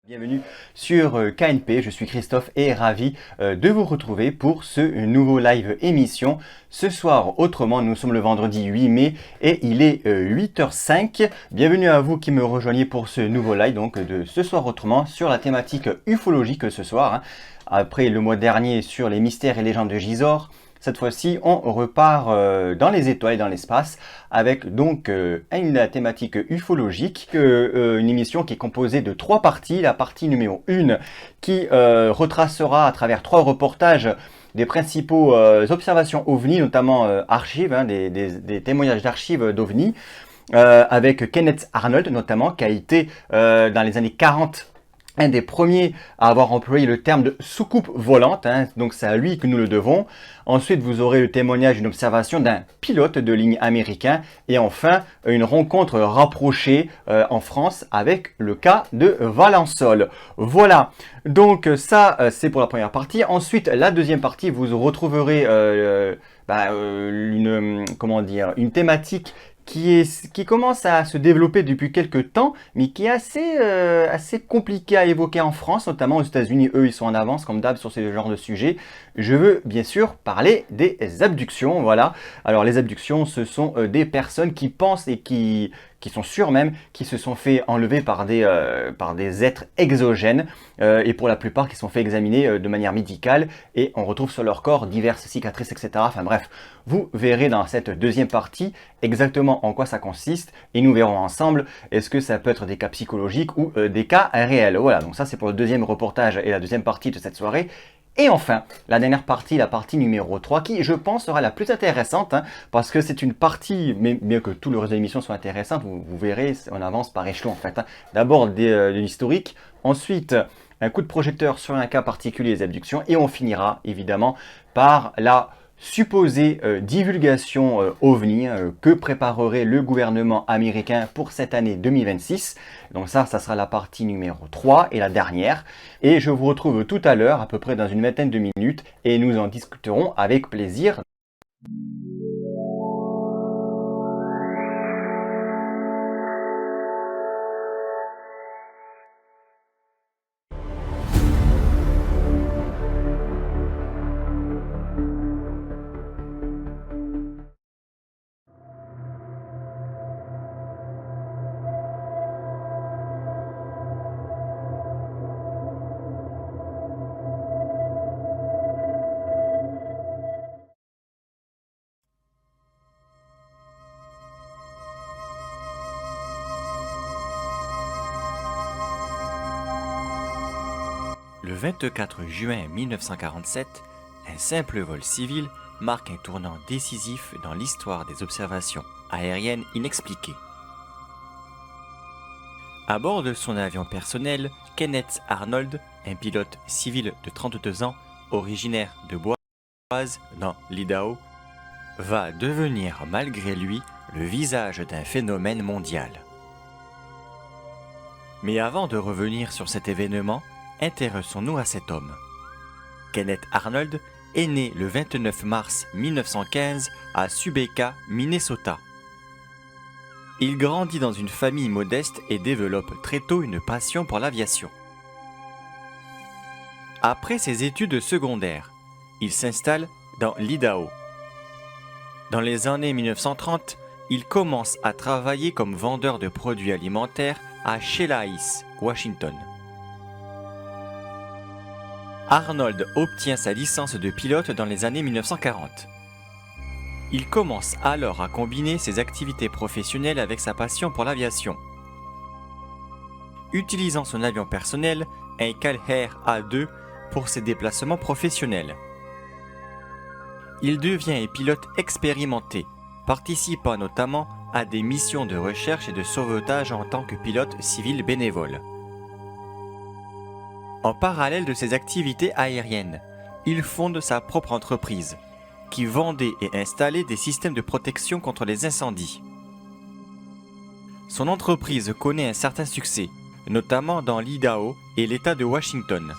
Bienvenue sur KNP, je suis Christophe et ravi de vous retrouver pour ce nouveau live émission. Ce soir, autrement, nous sommes le vendredi 8 mai et il est 8h05. Bienvenue à vous qui me rejoignez pour ce nouveau live donc de ce soir autrement sur la thématique ufologique ce soir. Après le mois dernier sur les mystères et légendes de Gisors. Cette fois-ci, on repart dans les étoiles et dans l'espace avec donc une thématique ufologique, une émission qui est composée de 3 parties. La partie numéro 1 qui retracera à travers 3 reportages des principaux observations OVNI, notamment archives, des témoignages d'archives d'OVNI, avec Kenneth Arnold notamment, qui a été dans les années 40 un des premiers à avoir employé le terme de soucoupe volante, donc c'est à lui que nous le devons. Ensuite, vous aurez le témoignage d'une observation d'un pilote de ligne américain. Et enfin, une rencontre rapprochée en France avec le cas de Valençol. Voilà, donc ça c'est pour la première partie. Ensuite, la deuxième partie, vous retrouverez une thématique qui commence à se développer depuis quelques temps, mais qui est assez compliqué à évoquer en France, notamment aux États-Unis. Eux, ils sont en avance, comme d'hab, sur ce genre de sujet. Je veux bien sûr parler des abductions, voilà. Alors, les abductions, ce sont des personnes qui pensent et qui sont sûrs même, qui se sont fait enlever par des êtres exogènes, et pour la plupart qui sont fait examiner de manière médicale, et on retrouve sur leur corps diverses cicatrices, etc. Enfin bref, vous verrez dans cette deuxième partie exactement en quoi ça consiste, et nous verrons ensemble est-ce que ça peut être des cas psychologiques ou des cas réels. Voilà, donc ça c'est pour le deuxième reportage et la deuxième partie de cette soirée. Et enfin, la dernière partie, la partie numéro 3, qui je pense sera la plus intéressante, parce que c'est une partie, mais bien que tout le reste de l'émission soit intéressante, vous verrez, on avance par échelon en fait. D'abord de l'historique, ensuite un coup de projecteur sur un cas particulier des abductions, et on finira évidemment par la supposée divulgation OVNI que préparerait le gouvernement américain pour cette année 2026. Donc ça sera la partie numéro 3 et la dernière. Et je vous retrouve tout à l'heure, à peu près dans une vingtaine de minutes, et nous en discuterons avec plaisir. Le 24 juin 1947, un simple vol civil marque un tournant décisif dans l'histoire des observations aériennes inexpliquées. À bord de son avion personnel, Kenneth Arnold, un pilote civil de 32 ans, originaire de Boise, dans l'Idaho, va devenir malgré lui le visage d'un phénomène mondial. Mais avant de revenir sur cet événement, intéressons-nous à cet homme. Kenneth Arnold est né le 29 mars 1915 à Subeka, Minnesota. Il grandit dans une famille modeste et développe très tôt une passion pour l'aviation. Après ses études secondaires, il s'installe dans l'Idaho. Dans les années 1930, il commence à travailler comme vendeur de produits alimentaires à Chehalis, Washington. Arnold obtient sa licence de pilote dans les années 1940. Il commence alors à combiner ses activités professionnelles avec sa passion pour l'aviation. Utilisant son avion personnel, un Calher A2 pour ses déplacements professionnels. Il devient un pilote expérimenté, participant notamment à des missions de recherche et de sauvetage en tant que pilote civil bénévole. En parallèle de ses activités aériennes, il fonde sa propre entreprise, qui vendait et installait des systèmes de protection contre les incendies. Son entreprise connaît un certain succès, notamment dans l'Idaho et l'État de Washington.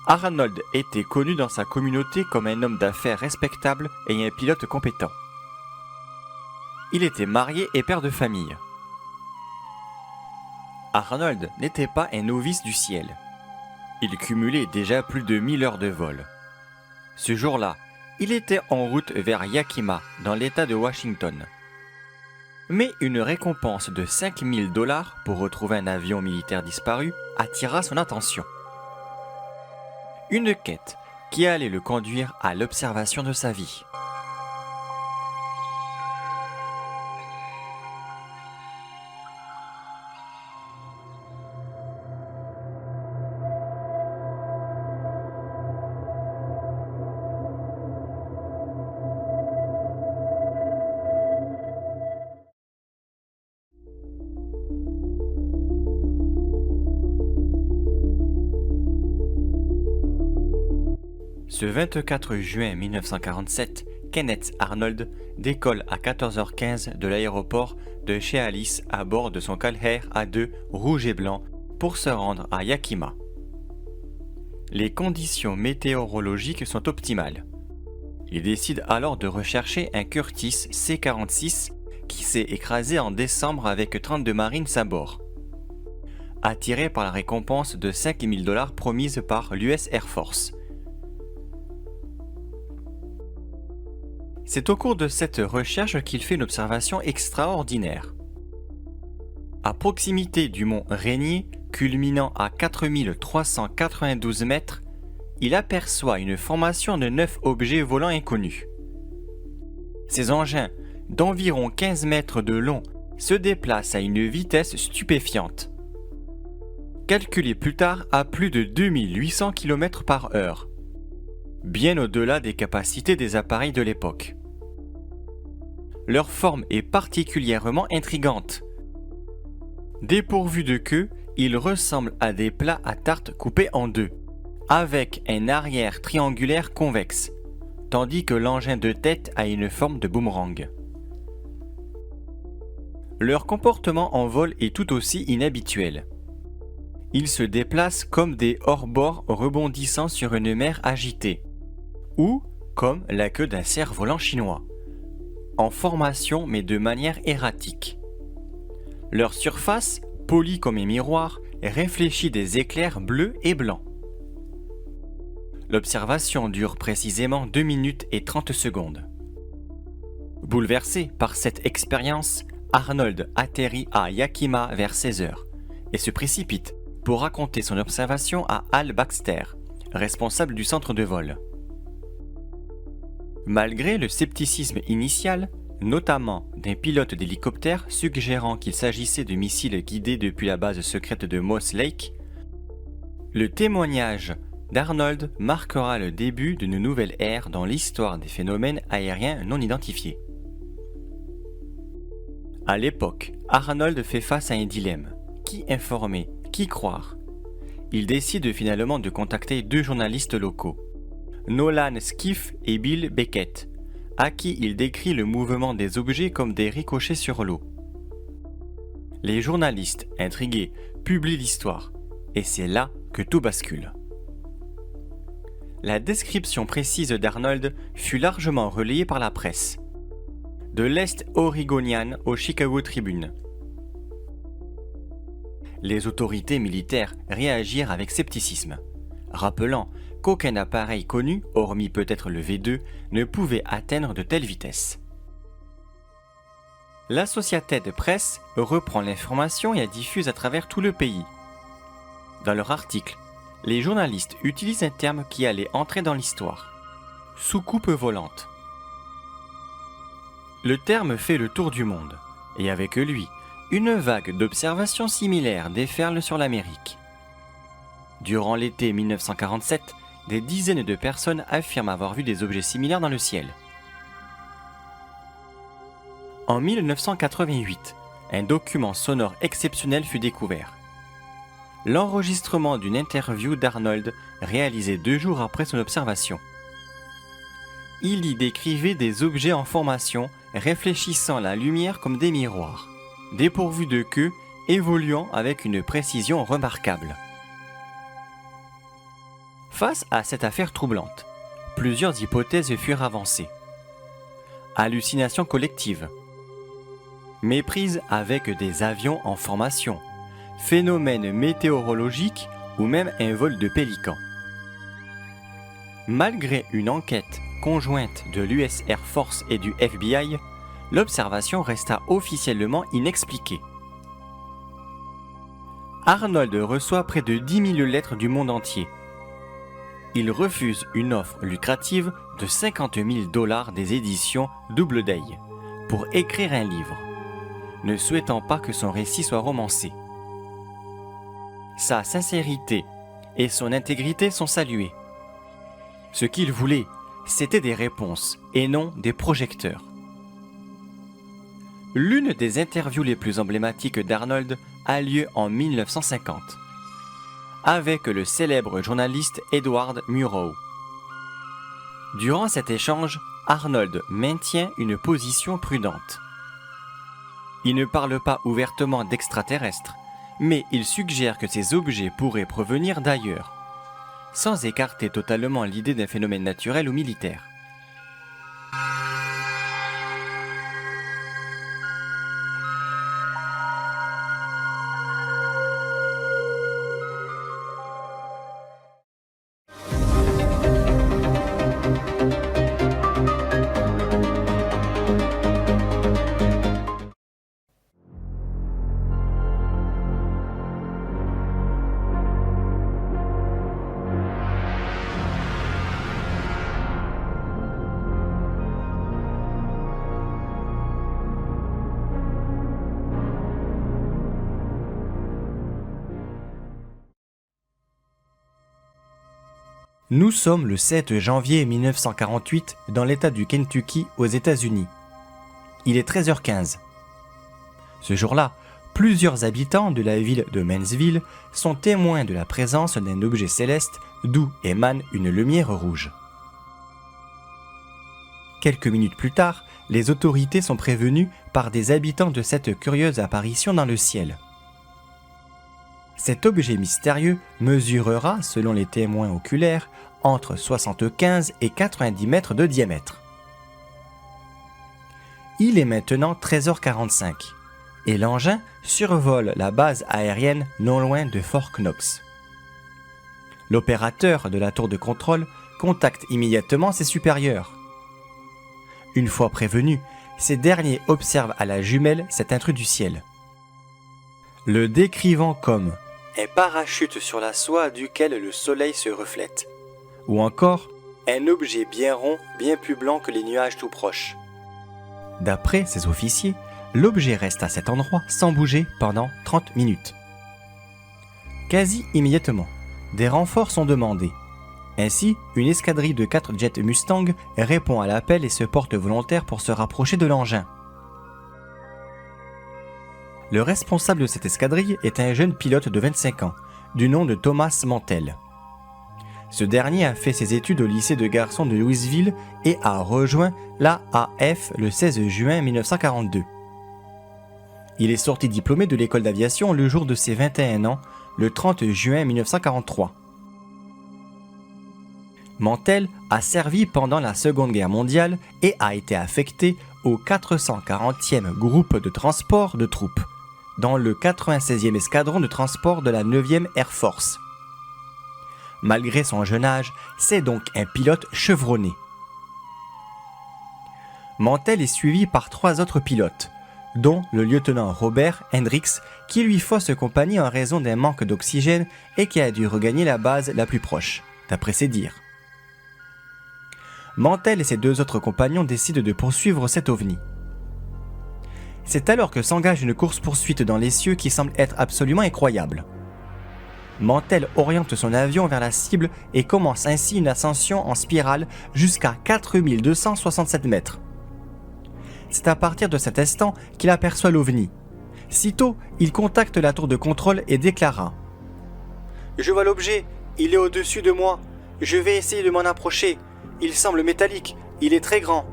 Arnold était connu dans sa communauté comme un homme d'affaires respectable et un pilote compétent. Il était marié et père de famille. Arnold n'était pas un novice du ciel. Il cumulait déjà plus de 1000 heures de vol. Ce jour-là, il était en route vers Yakima, dans l'État de Washington. Mais une récompense de $5000 pour retrouver un avion militaire disparu attira son attention. Une quête qui allait le conduire à l'observation de sa vie. Ce 24 juin 1947, Kenneth Arnold décolle à 14h15 de l'aéroport de Chehalis à bord de son Calher A2 rouge et blanc pour se rendre à Yakima. Les conditions météorologiques sont optimales. Il décide alors de rechercher un Curtiss C-46 qui s'est écrasé en décembre avec 32 Marines à bord. Attiré par la récompense de $5000 promise par l'US Air Force. C'est au cours de cette recherche qu'il fait une observation extraordinaire. À proximité du mont Rainier, culminant à 4392 mètres, il aperçoit une formation de 9 objets volants inconnus. Ces engins, d'environ 15 mètres de long, se déplacent à une vitesse stupéfiante. Calculé plus tard à plus de 2800 km/h, bien au-delà des capacités des appareils de l'époque. Leur forme est particulièrement intrigante. Dépourvus de queue, ils ressemblent à des plats à tarte coupés en deux, avec un arrière triangulaire convexe, tandis que l'engin de tête a une forme de boomerang. Leur comportement en vol est tout aussi inhabituel. Ils se déplacent comme des hors-bords rebondissant sur une mer agitée, ou comme la queue d'un cerf-volant chinois, en formation mais de manière erratique. Leur surface, polie comme un miroir, réfléchit des éclairs bleus et blancs. L'observation dure précisément 2 minutes et 30 secondes. Bouleversé par cette expérience, Arnold atterrit à Yakima vers 16h et se précipite pour raconter son observation à Hal Baxter, responsable du centre de vol. Malgré le scepticisme initial, notamment d'un pilote d'hélicoptère suggérant qu'il s'agissait de missiles guidés depuis la base secrète de Moss Lake, le témoignage d'Arnold marquera le début d'une nouvelle ère dans l'histoire des phénomènes aériens non identifiés. À l'époque, Arnold fait face à un dilemme. Qui informer? Qui croire? Il décide finalement de contacter 2 journalistes locaux, Nolan Skiff et Bill Beckett, à qui il décrit le mouvement des objets comme des ricochets sur l'eau. Les journalistes, intrigués, publient l'histoire, et c'est là que tout bascule. La description précise d'Arnold fut largement relayée par la presse, de l'Est Oregonian au Chicago Tribune. Les autorités militaires réagirent avec scepticisme, rappelant qu'aucun appareil connu, hormis peut-être le V2, ne pouvait atteindre de telles vitesses. L'Associated Press reprend l'information et la diffuse à travers tout le pays. Dans leur article, les journalistes utilisent un terme qui allait entrer dans l'histoire, soucoupe volante. Le terme fait le tour du monde, et avec lui, une vague d'observations similaires déferle sur l'Amérique. Durant l'été 1947, des dizaines de personnes affirment avoir vu des objets similaires dans le ciel. En 1988, un document sonore exceptionnel fut découvert. L'enregistrement d'une interview d'Arnold réalisée 2 jours après son observation. Il y décrivait des objets en formation réfléchissant la lumière comme des miroirs, dépourvus de queue, évoluant avec une précision remarquable. Face à cette affaire troublante, plusieurs hypothèses furent avancées. Hallucination collective, méprise avec des avions en formation, phénomène météorologique ou même un vol de pélican. Malgré une enquête conjointe de l'US Air Force et du FBI, l'observation resta officiellement inexpliquée. Arnold reçoit près de 10 000 lettres du monde entier. Il refuse une offre lucrative de 50 000 $ des éditions Doubleday pour écrire un livre, ne souhaitant pas que son récit soit romancé. Sa sincérité et son intégrité sont saluées. Ce qu'il voulait, c'était des réponses et non des projecteurs. L'une des interviews les plus emblématiques d'Arnold a lieu en 1950, avec le célèbre journaliste Edward Murrow. Durant cet échange, Arnold maintient une position prudente. Il ne parle pas ouvertement d'extraterrestres, mais il suggère que ces objets pourraient provenir d'ailleurs, sans écarter totalement l'idée d'un phénomène naturel ou militaire. Nous sommes le 7 janvier 1948 dans l'État du Kentucky aux États-Unis. Il est 13h15. Ce jour-là, plusieurs habitants de la ville de Mansville sont témoins de la présence d'un objet céleste d'où émane une lumière rouge. Quelques minutes plus tard, les autorités sont prévenues par des habitants de cette curieuse apparition dans le ciel. Cet objet mystérieux mesurera, selon les témoins oculaires, entre 75 et 90 mètres de diamètre. Il est maintenant 13h45 et l'engin survole la base aérienne non loin de Fort Knox. L'opérateur de la tour de contrôle contacte immédiatement ses supérieurs. Une fois prévenus, ces derniers observent à la jumelle cet intrus du ciel, le décrivant comme un parachute sur la soie duquel le soleil se reflète, ou encore un objet bien rond, bien plus blanc que les nuages tout proches. D'après ces officiers, l'objet reste à cet endroit sans bouger pendant 30 minutes. Quasi immédiatement, des renforts sont demandés. Ainsi, une escadrille de 4 jets Mustang répond à l'appel et se porte volontaire pour se rapprocher de l'engin. Le responsable de cette escadrille est un jeune pilote de 25 ans, du nom de Thomas Mantell. Ce dernier a fait ses études au lycée de garçons de Louisville et a rejoint l'AAF le 16 juin 1942. Il est sorti diplômé de l'école d'aviation le jour de ses 21 ans, le 30 juin 1943. Mantell a servi pendant la Seconde Guerre mondiale et a été affecté au 440e groupe de transport de troupes, dans le 96e escadron de transport de la 9e Air Force. Malgré son jeune âge, c'est donc un pilote chevronné. Mantell est suivi par 3 autres pilotes, dont le lieutenant Robert Hendricks, qui lui fausse compagnie en raison d'un manque d'oxygène et qui a dû regagner la base la plus proche, d'après ses dires. Mantell et ses 2 autres compagnons décident de poursuivre cet ovni. C'est alors que s'engage une course-poursuite dans les cieux qui semble être absolument incroyable. Mantell oriente son avion vers la cible et commence ainsi une ascension en spirale jusqu'à 4267 mètres. C'est à partir de cet instant qu'il aperçoit l'OVNI. Sitôt, il contacte la tour de contrôle et déclara « Je vois l'objet, il est au-dessus de moi. Je vais essayer de m'en approcher. Il semble métallique, il est très grand. »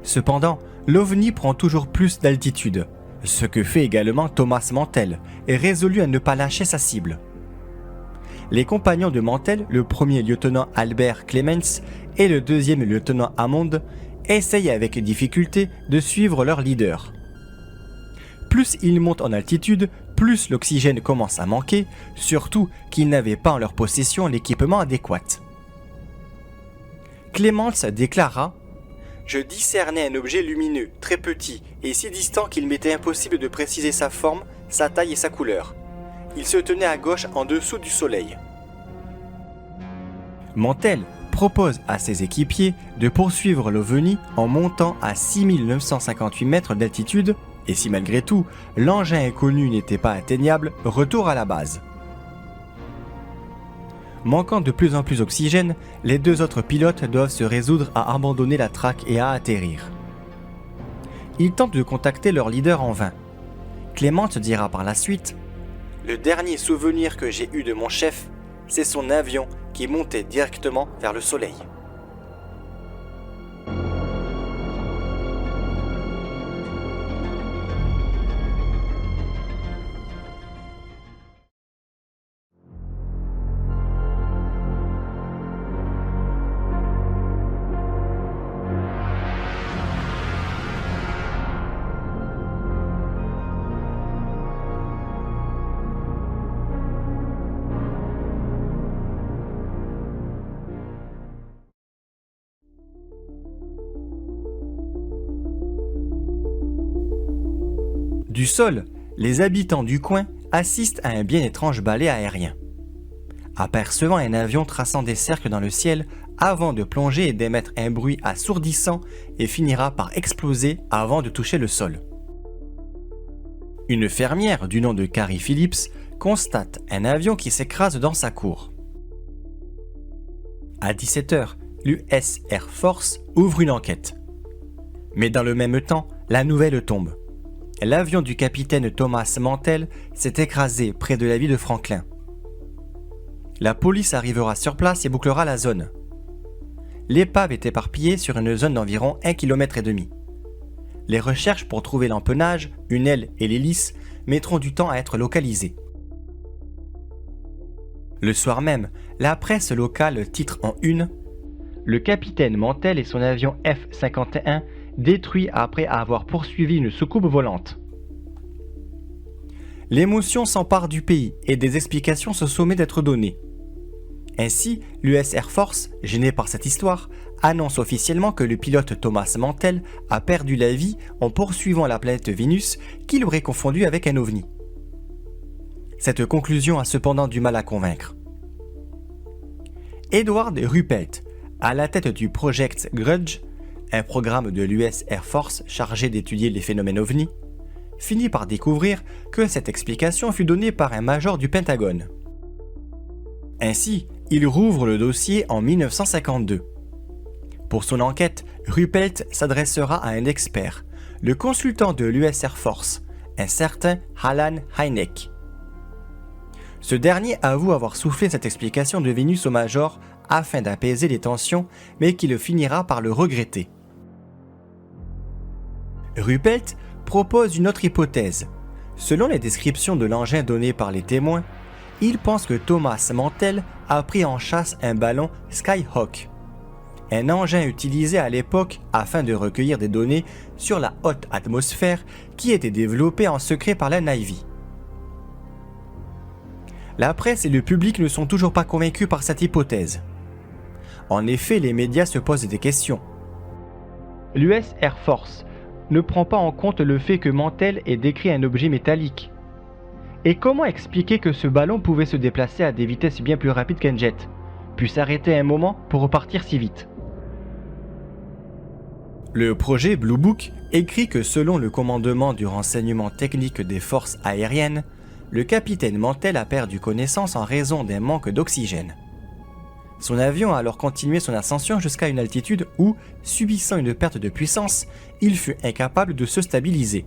Cependant, l'OVNI prend toujours plus d'altitude, ce que fait également Thomas Mantell, résolu à ne pas lâcher sa cible. Les compagnons de Mantell, le premier lieutenant Albert Clements et le deuxième lieutenant Hammond, essayent avec difficulté de suivre leur leader. Plus ils montent en altitude, plus l'oxygène commence à manquer, surtout qu'ils n'avaient pas en leur possession l'équipement adéquat. Clements déclara « Je discernais un objet lumineux, très petit, et si distant qu'il m'était impossible de préciser sa forme, sa taille et sa couleur. Il se tenait à gauche en dessous du soleil. » Mantell propose à ses équipiers de poursuivre l'OVNI en montant à 6958 mètres d'altitude, et si malgré tout, l'engin inconnu n'était pas atteignable, retour à la base. Manquant de plus en plus d'oxygène, les deux autres pilotes doivent se résoudre à abandonner la traque et à atterrir. Ils tentent de contacter leur leader en vain. Clements dira par la suite « Le dernier souvenir que j'ai eu de mon chef, c'est son avion qui montait directement vers le soleil. » Du sol, les habitants du coin assistent à un bien étrange balai aérien. Apercevant un avion traçant des cercles dans le ciel avant de plonger et d'émettre un bruit assourdissant et finira par exploser avant de toucher le sol. Une fermière du nom de Carrie Phillips constate un avion qui s'écrase dans sa cour. À 17h, l'US Air Force ouvre une enquête. Mais dans le même temps, la nouvelle tombe. L'avion du capitaine Thomas Mantell s'est écrasé près de la ville de Franklin. La police arrivera sur place et bouclera la zone. L'épave est éparpillée sur une zone d'environ 1,5 km. Les recherches pour trouver l'empennage, une aile et l'hélice mettront du temps à être localisées. Le soir même, la presse locale titre en une « Le capitaine Mantell et son avion F-51 détruit après avoir poursuivi une soucoupe volante. » L'émotion s'empare du pays et des explications se sommet d'être données. Ainsi, l'US Air Force, gêné par cette histoire, annonce officiellement que le pilote Thomas Mantell a perdu la vie en poursuivant la planète Vénus qu'il aurait confondue avec un ovni. Cette conclusion a cependant du mal à convaincre. Edward Ruppelt, à la tête du Project Grudge, un programme de l'US Air Force chargé d'étudier les phénomènes ovni, finit par découvrir que cette explication fut donnée par un major du Pentagone. Ainsi, il rouvre le dossier en 1952. Pour son enquête, Ruppelt s'adressera à un expert, le consultant de l'US Air Force, un certain Alan Hynek. Ce dernier avoue avoir soufflé cette explication de Vénus au major afin d'apaiser les tensions, mais qu'il finira par le regretter. Ruppelt propose une autre hypothèse. Selon les descriptions de l'engin données par les témoins, il pense que Thomas Mantell a pris en chasse un ballon Skyhawk, un engin utilisé à l'époque afin de recueillir des données sur la haute atmosphère qui était développé en secret par la Navy. La presse et le public ne sont toujours pas convaincus par cette hypothèse. En effet, les médias se posent des questions. L'US Air Force ne prend pas en compte le fait que Mantell ait décrit un objet métallique. Et comment expliquer que ce ballon pouvait se déplacer à des vitesses bien plus rapides qu'un jet, puis s'arrêter un moment pour repartir si vite? Le projet Blue Book écrit que selon le commandement du renseignement technique des forces aériennes, le capitaine Mantell a perdu connaissance en raison d'un manque d'oxygène. Son avion a alors continué son ascension jusqu'à une altitude où, subissant une perte de puissance, il fut incapable de se stabiliser.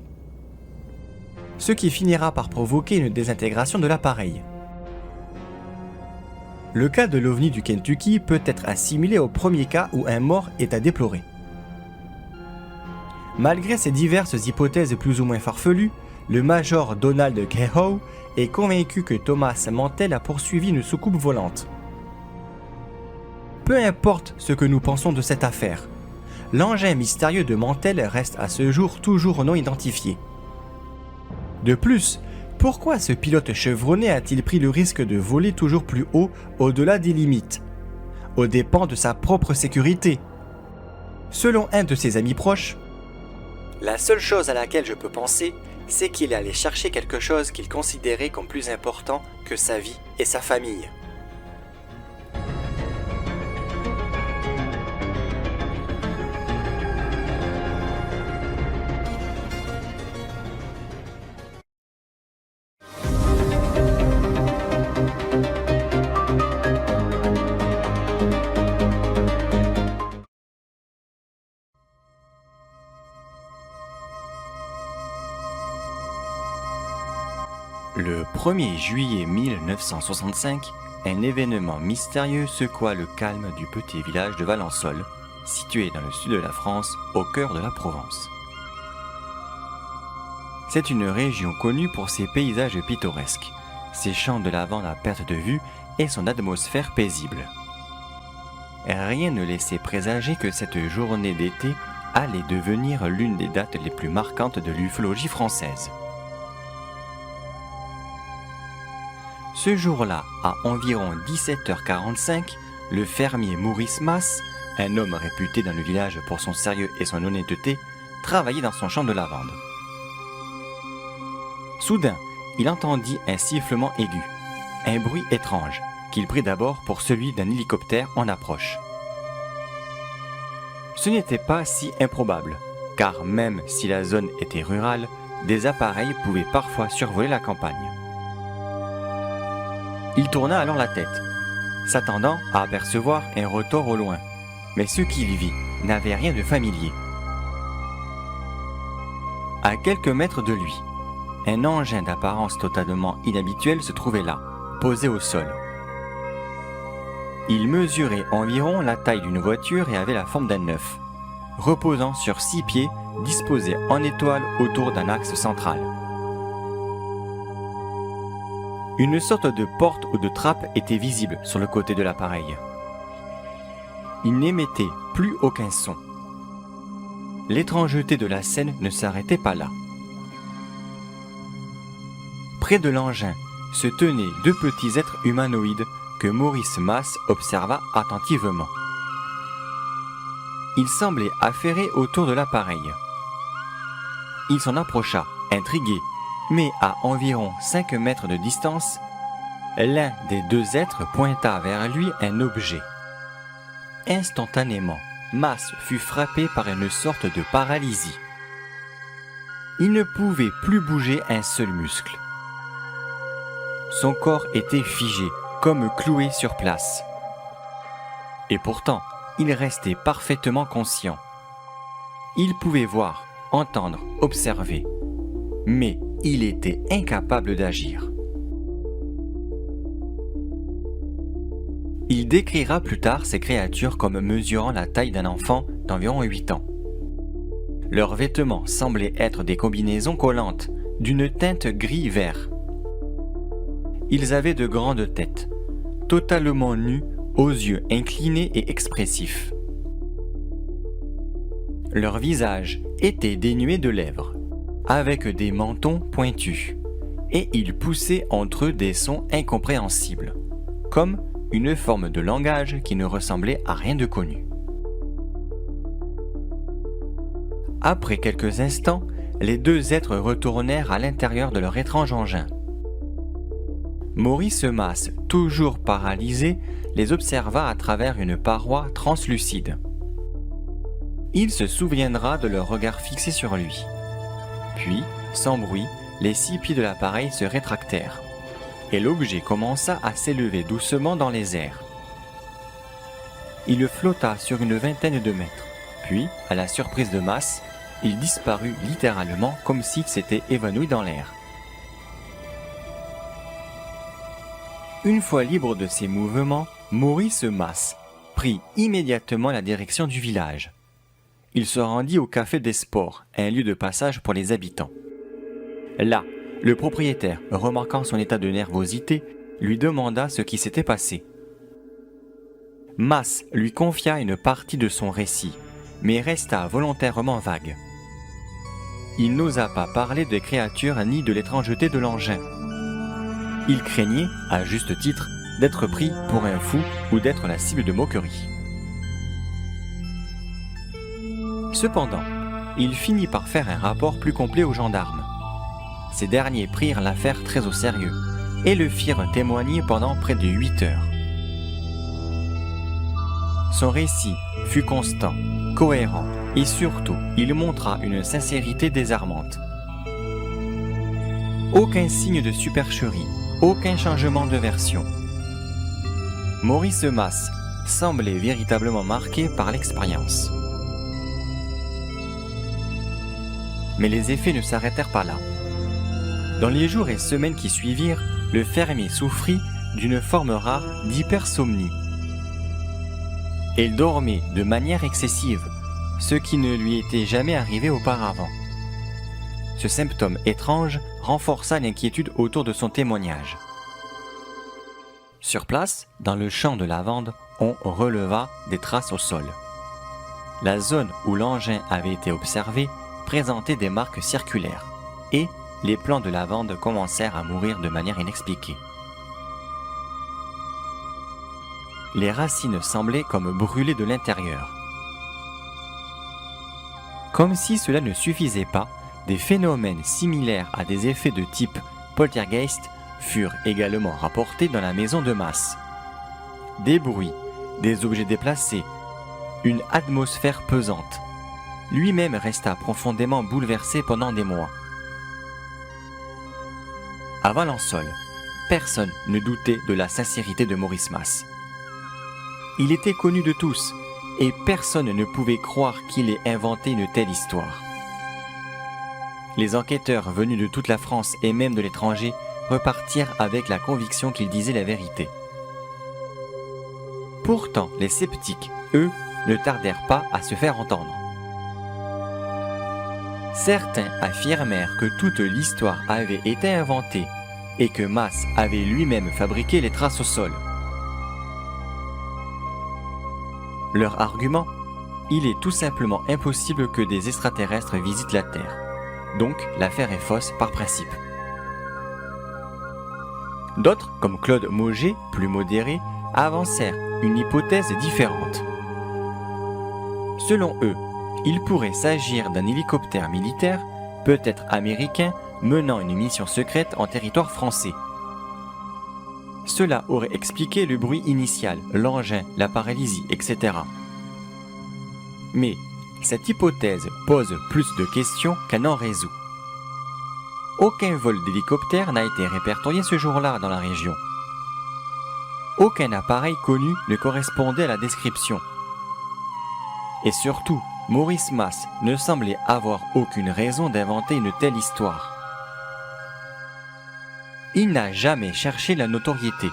Ce qui finira par provoquer une désintégration de l'appareil. Le cas de l'OVNI du Kentucky peut être assimilé au premier cas où un mort est à déplorer. Malgré ces diverses hypothèses plus ou moins farfelues, le major Donald Keyhoe est convaincu que Thomas Mantell a poursuivi une soucoupe volante. Peu importe ce que nous pensons de cette affaire, l'engin mystérieux de Mantell reste à ce jour toujours non identifié. De plus, pourquoi ce pilote chevronné a-t-il pris le risque de voler toujours plus haut au-delà des limites, aux dépens de sa propre sécurité? Selon un de ses amis proches, la seule chose à laquelle je peux penser, c'est qu'il allait chercher quelque chose qu'il considérait comme plus important que sa vie et sa famille. Le 1er juillet 1965, un événement mystérieux secoua le calme du petit village de Valençol, situé dans le sud de la France, au cœur de la Provence. C'est une région connue pour ses paysages pittoresques, ses champs de lavande à perte de vue et son atmosphère paisible. Rien ne laissait présager que cette journée d'été allait devenir l'une des dates les plus marquantes de l'ufologie française. Ce jour-là, à environ 17h45, le fermier Maurice Mas, un homme réputé dans le village pour son sérieux et son honnêteté, travaillait dans son champ de lavande. Soudain, il entendit un sifflement aigu, un bruit étrange, qu'il prit d'abord pour celui d'un hélicoptère en approche. Ce n'était pas si improbable, car même si la zone était rurale, des appareils pouvaient parfois survoler la campagne. Il tourna alors la tête, s'attendant à apercevoir un rotor au loin, mais ce qu'il vit n'avait rien de familier. À quelques mètres de lui, un engin d'apparence totalement inhabituelle se trouvait là, posé au sol. Il mesurait environ la taille d'une voiture et avait la forme d'un œuf, reposant sur 6 pieds disposés en étoile autour d'un axe central. Une sorte de porte ou de trappe était visible sur le côté de l'appareil. Il n'émettait plus aucun son. L'étrangeté de la scène ne s'arrêtait pas là. Près de l'engin se tenaient 2 petits êtres humanoïdes que Maurice Mas observa attentivement. Ils semblaient affairés autour de l'appareil. Il s'en approcha, intrigué, mais à environ 5 mètres de distance, l'un des 2 êtres pointa vers lui un objet. Instantanément, Mas fut frappé par une sorte de paralysie. Il ne pouvait plus bouger un seul muscle. Son corps était figé, comme cloué sur place. Et pourtant, il restait parfaitement conscient. Il pouvait voir, entendre, observer. Mais il était incapable d'agir. Il décrira plus tard ces créatures comme mesurant la taille d'un enfant d'environ 8 ans. Leurs vêtements semblaient être des combinaisons collantes, d'une teinte gris-vert. Ils avaient de grandes têtes, totalement nus, aux yeux inclinés et expressifs. Leur visage était dénué de lèvres, avec des mentons pointus, et ils poussaient entre eux des sons incompréhensibles, comme une forme de langage qui ne ressemblait à rien de connu. Après quelques instants, les 2 êtres retournèrent à l'intérieur de leur étrange engin. Maurice Mas, toujours paralysé, les observa à travers une paroi translucide. Il se souviendra de leur regard fixé sur lui. Puis, sans bruit, les 6 pieds de l'appareil se rétractèrent, et l'objet commença à s'élever doucement dans les airs. Il flotta sur une vingtaine de mètres, puis, à la surprise de Mas, il disparut littéralement comme s'il s'était évanoui dans l'air. Une fois libre de ses mouvements, Maurice Mas prit immédiatement la direction du village. Il se rendit au Café des Sports, un lieu de passage pour les habitants. Là, le propriétaire, remarquant son état de nervosité, lui demanda ce qui s'était passé. Mas lui confia une partie de son récit, mais resta volontairement vague. il n'osa pas parler des créatures ni de l'étrangeté de l'engin. Il craignait, à juste titre, d'être pris pour un fou ou d'être la cible de moqueries. Cependant, il finit par faire un rapport plus complet aux gendarmes. Ces derniers prirent l'affaire très au sérieux et le firent témoigner pendant près de 8 heures. Son récit fut constant, cohérent et surtout, il montra une sincérité désarmante. Aucun signe de supercherie, aucun changement de version. Maurice Mas semblait véritablement marqué par l'expérience. Mais les effets ne s'arrêtèrent pas là. Dans les jours et semaines qui suivirent, le fermier souffrit d'une forme rare d'hypersomnie. Il dormait de manière excessive, ce qui ne lui était jamais arrivé auparavant. Ce symptôme étrange renforça l'inquiétude autour de son témoignage. Sur place, dans le champ de lavande, on releva des traces au sol. La zone où l'engin avait été observé présentait des marques circulaires et les plants de lavande commencèrent à mourir de manière inexpliquée. Les racines semblaient comme brûlées de l'intérieur. Comme si cela ne suffisait pas, des phénomènes similaires à des effets de type poltergeist furent également rapportés dans la maison de Mas. Des bruits, des objets déplacés, une atmosphère pesante. Lui-même resta profondément bouleversé pendant des mois. À Valensole, personne ne doutait de la sincérité de Maurice Mas. Il était connu de tous, et personne ne pouvait croire qu'il ait inventé une telle histoire. Les enquêteurs venus de toute la France et même de l'étranger repartirent avec la conviction qu'il disait la vérité. Pourtant, les sceptiques, eux, ne tardèrent pas à se faire entendre. Certains affirmèrent que toute l'histoire avait été inventée et que Mas avait lui-même fabriqué les traces au sol. Leur argument, il est tout simplement impossible que des extraterrestres visitent la Terre. Donc, l'affaire est fausse par principe. D'autres, comme Claude Mauger, plus modéré, avancèrent une hypothèse différente. Selon eux, il pourrait s'agir d'un hélicoptère militaire, peut-être américain, menant une mission secrète en territoire français. Cela aurait expliqué le bruit initial, l'engin, la paralysie, etc. Mais cette hypothèse pose plus de questions qu'elle n'en résout. Aucun vol d'hélicoptère n'a été répertorié ce jour-là dans la région. Aucun appareil connu ne correspondait à la description. Et surtout, Maurice Mas ne semblait avoir aucune raison d'inventer une telle histoire. Il n'a jamais cherché la notoriété,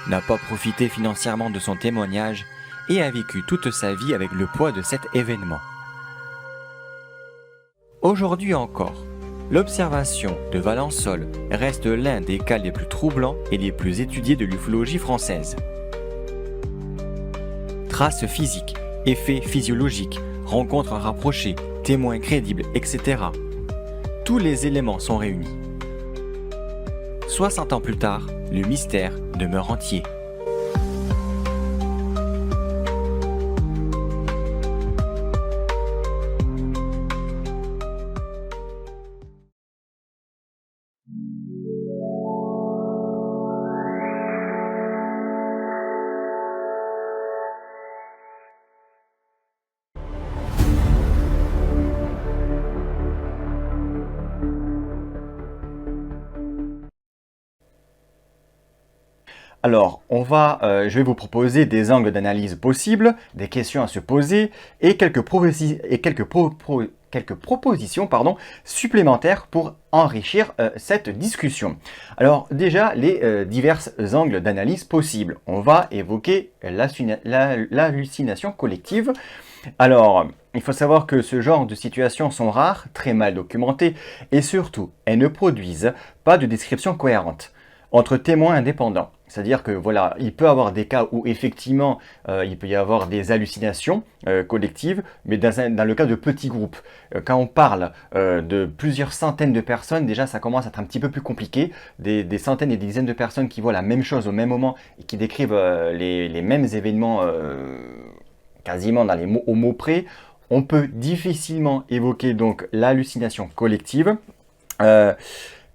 n'a pas profité financièrement de son témoignage et a vécu toute sa vie avec le poids de cet événement. Aujourd'hui encore, l'observation de Valensole reste l'un des cas les plus troublants et les plus étudiés de l'ufologie française. Traces physiques, effets physiologiques, rencontres rapprochées, témoins crédibles, etc. Tous les éléments sont réunis. 60 ans plus tard, le mystère demeure entier. Alors, je vais vous proposer des angles d'analyse possibles, des questions à se poser et quelques propositions supplémentaires pour enrichir cette discussion. Alors déjà, les divers angles d'analyse possibles. On va évoquer l'hallucination collective. Alors, il faut savoir que ce genre de situations sont rares, très mal documentées et surtout, elles ne produisent pas de description cohérente entre témoins indépendants. C'est-à-dire que voilà, il peut y avoir des cas où effectivement il peut y avoir des hallucinations collectives, mais dans le cas de petits groupes. Quand on parle de plusieurs centaines de personnes, déjà ça commence à être un petit peu plus compliqué. Des centaines et des dizaines de personnes qui voient la même chose au même moment et qui décrivent les mêmes événements quasiment au mot près, on peut difficilement évoquer donc l'hallucination collective. Euh,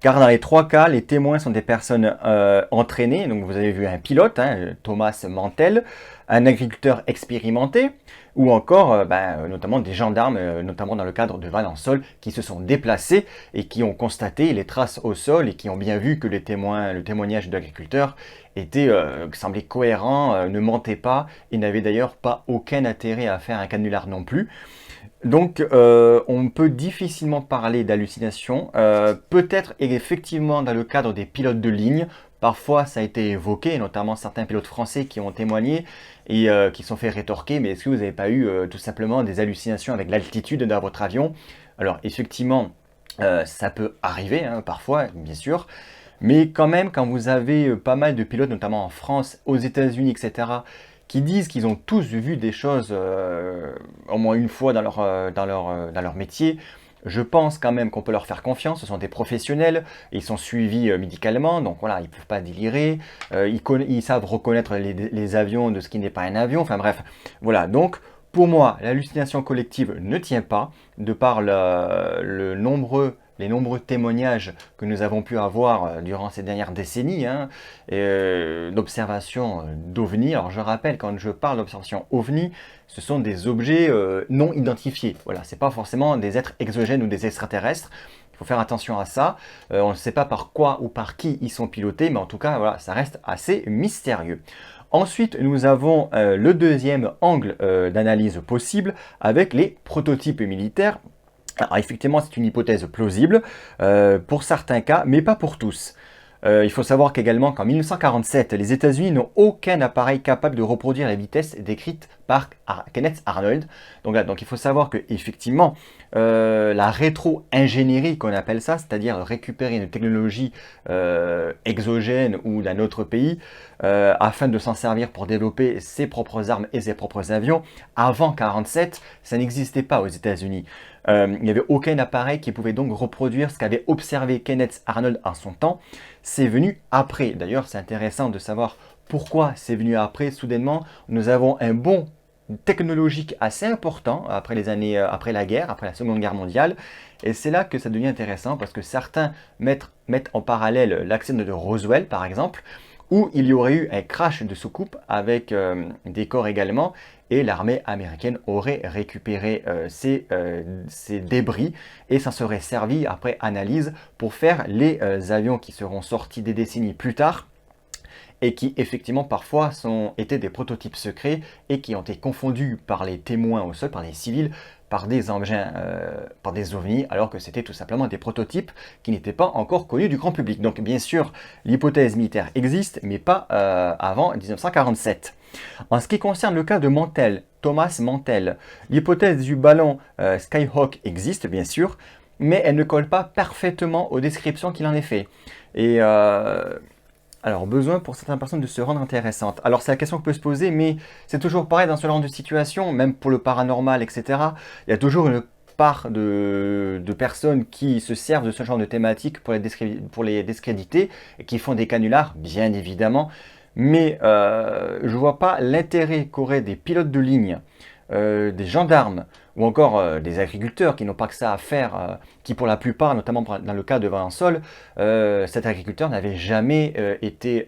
Car dans les trois cas, les témoins sont des personnes entraînées. Donc vous avez vu un pilote, hein, Thomas Mantel, un agriculteur expérimenté, ou encore notamment des gendarmes, notamment dans le cadre de Valençol, qui se sont déplacés et qui ont constaté les traces au sol et qui ont bien vu que le témoignage de l'agriculteur semblait cohérent, ne mentait pas et n'avait d'ailleurs pas aucun intérêt à faire un canular non plus. Donc, on peut difficilement parler d'hallucination. Peut-être effectivement dans le cadre des pilotes de ligne. Parfois, ça a été évoqué, notamment certains pilotes français qui ont témoigné et qui se sont fait rétorquer. Mais est-ce que vous n'avez pas eu tout simplement des hallucinations avec l'altitude dans votre avion? Alors, effectivement, ça peut arriver, hein, parfois, bien sûr. Mais quand même, quand vous avez pas mal de pilotes, notamment en France, aux États-Unis, etc., qui disent qu'ils ont tous vu des choses au moins une fois dans leur métier, je pense quand même qu'on peut leur faire confiance. Ce sont des professionnels, ils sont suivis médicalement, donc voilà, ils ne peuvent pas délirer, ils savent reconnaître les avions de ce qui n'est pas un avion, enfin bref, voilà. Donc pour moi, l'hallucination collective ne tient pas, de par les nombreux témoignages que nous avons pu avoir durant ces dernières décennies hein, d'observations d'OVNI. Alors je rappelle, quand je parle d'observation OVNI, ce sont des objets non identifiés. Voilà, c'est pas forcément des êtres exogènes ou des extraterrestres. Il faut faire attention à ça. On ne sait pas par quoi ou par qui ils sont pilotés, mais en tout cas, voilà, ça reste assez mystérieux. Ensuite, nous avons le deuxième angle d'analyse possible avec les prototypes militaires. Alors effectivement, c'est une hypothèse plausible pour certains cas, mais pas pour tous. Il faut savoir qu'également qu'en 1947, les États-Unis n'ont aucun appareil capable de reproduire les vitesses décrites par Kenneth Arnold. Donc, là, donc il faut savoir que effectivement, la rétro-ingénierie qu'on appelle ça, c'est-à-dire récupérer une technologie exogène ou d'un autre pays afin de s'en servir pour développer ses propres armes et ses propres avions, avant 1947, ça n'existait pas aux États-Unis. Il n'y avait aucun appareil qui pouvait donc reproduire ce qu'avait observé Kenneth Arnold en son temps. C'est venu après. D'ailleurs, c'est intéressant de savoir pourquoi c'est venu après. Soudainement, nous avons un bond technologique assez important après la guerre, après la Seconde Guerre mondiale. Et c'est là que ça devient intéressant parce que certains mettent en parallèle l'accident de Roswell, par exemple, où il y aurait eu un crash de soucoupe avec des corps également, et l'armée américaine aurait récupéré ces débris et s'en serait servi après analyse pour faire les avions qui seront sortis des décennies plus tard et qui effectivement parfois étaient des prototypes secrets et qui ont été confondus par les témoins au sol, par les civils, par des engins, par des ovnis, alors que c'était tout simplement des prototypes qui n'étaient pas encore connus du grand public. Donc bien sûr, l'hypothèse militaire existe, mais pas avant 1947. En ce qui concerne le cas de Mantel, Thomas Mantel, l'hypothèse du ballon Skyhawk existe bien sûr, mais elle ne colle pas parfaitement aux descriptions qu'il en est fait. Et alors, besoin pour certaines personnes de se rendre intéressantes. Alors, c'est la question que peut se poser, mais c'est toujours pareil dans ce genre de situation, même pour le paranormal, etc. Il y a toujours une part de personnes qui se servent de ce genre de thématique pour les discréditer et qui font des canulars, bien évidemment. Mais je ne vois pas l'intérêt qu'auraient des pilotes de ligne, des gendarmes ou encore des agriculteurs qui n'ont pas que ça à faire, qui pour la plupart, notamment dans le cas de Valençol, cet agriculteur n'avait jamais été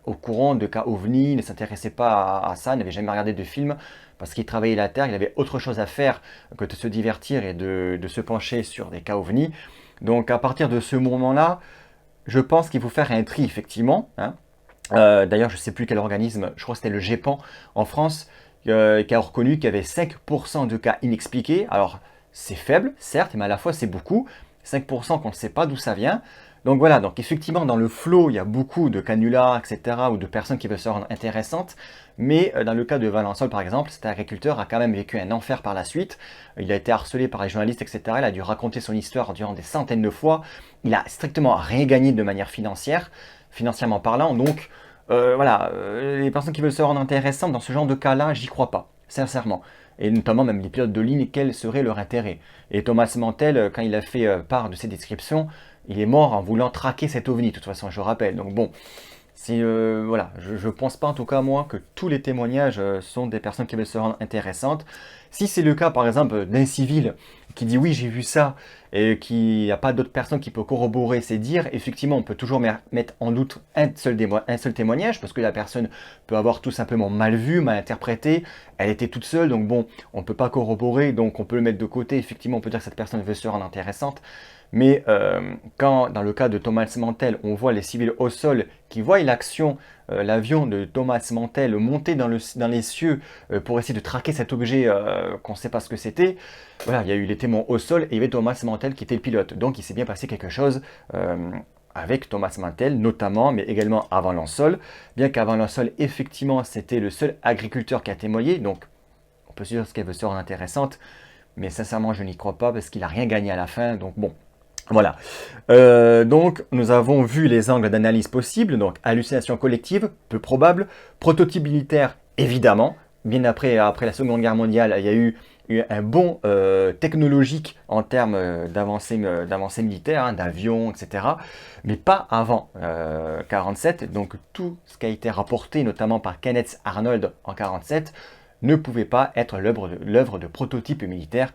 au courant de cas OVNI, ne s'intéressait pas à ça, n'avait jamais regardé de film, parce qu'il travaillait la terre, il avait autre chose à faire que de se divertir et de se pencher sur des cas OVNI. Donc à partir de ce moment-là, je pense qu'il faut faire un tri, effectivement. Hein. D'ailleurs, je ne sais plus quel organisme, je crois que c'était le GEPAN en France, qui a reconnu qu'il y avait 5% de cas inexpliqués. Alors, c'est faible, certes, mais à la fois, c'est beaucoup. 5% qu'on ne sait pas d'où ça vient. Donc voilà, donc effectivement, dans le flot, il y a beaucoup de canulars, etc., ou de personnes qui veulent se rendre intéressantes. Mais dans le cas de Valençol, par exemple, cet agriculteur a quand même vécu un enfer par la suite. Il a été harcelé par les journalistes, etc. Il a dû raconter son histoire durant des centaines de fois. Il a strictement rien gagné de manière financière, financièrement parlant. Donc, voilà, les personnes qui veulent se rendre intéressantes dans ce genre de cas-là, j'y crois pas, sincèrement. Et notamment même les pilotes de ligne, quel serait leur intérêt? Et Thomas Mantel, quand il a fait part de ses descriptions, il est mort en voulant traquer cet ovni, de toute façon, je rappelle. Donc bon, voilà, je pense pas en tout cas moi que tous les témoignages sont des personnes qui veulent se rendre intéressantes. Si c'est le cas par exemple d'un civil qui dit oui j'ai vu ça et qu'il n'y a pas d'autres personnes qui peuvent corroborer ses dires, effectivement on peut toujours mettre en doute un seul témoignage parce que la personne peut avoir tout simplement mal vu, mal interprété, elle était toute seule donc bon on ne peut pas corroborer donc on peut le mettre de côté, effectivement on peut dire que cette personne veut se rendre intéressante. Mais quand, dans le cas de Thomas Mantel, on voit les civils au sol qui voient l'action, l'avion de Thomas Mantel monter dans les cieux pour essayer de traquer cet objet qu'on ne sait pas ce que c'était, voilà, il y a eu les témoins au sol et il y avait Thomas Mantel qui était le pilote. Donc il s'est bien passé quelque chose avec Thomas Mantel, notamment, mais également avant Lansol. Bien qu'avant Lansol, effectivement, c'était le seul agriculteur qui a témoigné, donc on peut se dire ce qu'elle veut se rendre intéressante, mais sincèrement, je n'y crois pas parce qu'il n'a rien gagné à la fin, donc bon. Voilà, donc nous avons vu les angles d'analyse possibles, donc hallucination collective, peu probable, prototype militaire, évidemment, bien après la Seconde Guerre mondiale, il y a eu un bond technologique en termes d'avancée militaire, hein, d'avions, etc., mais pas avant 1947, donc tout ce qui a été rapporté, notamment par Kenneth Arnold en 1947, ne pouvait pas être l'œuvre de prototype militaire,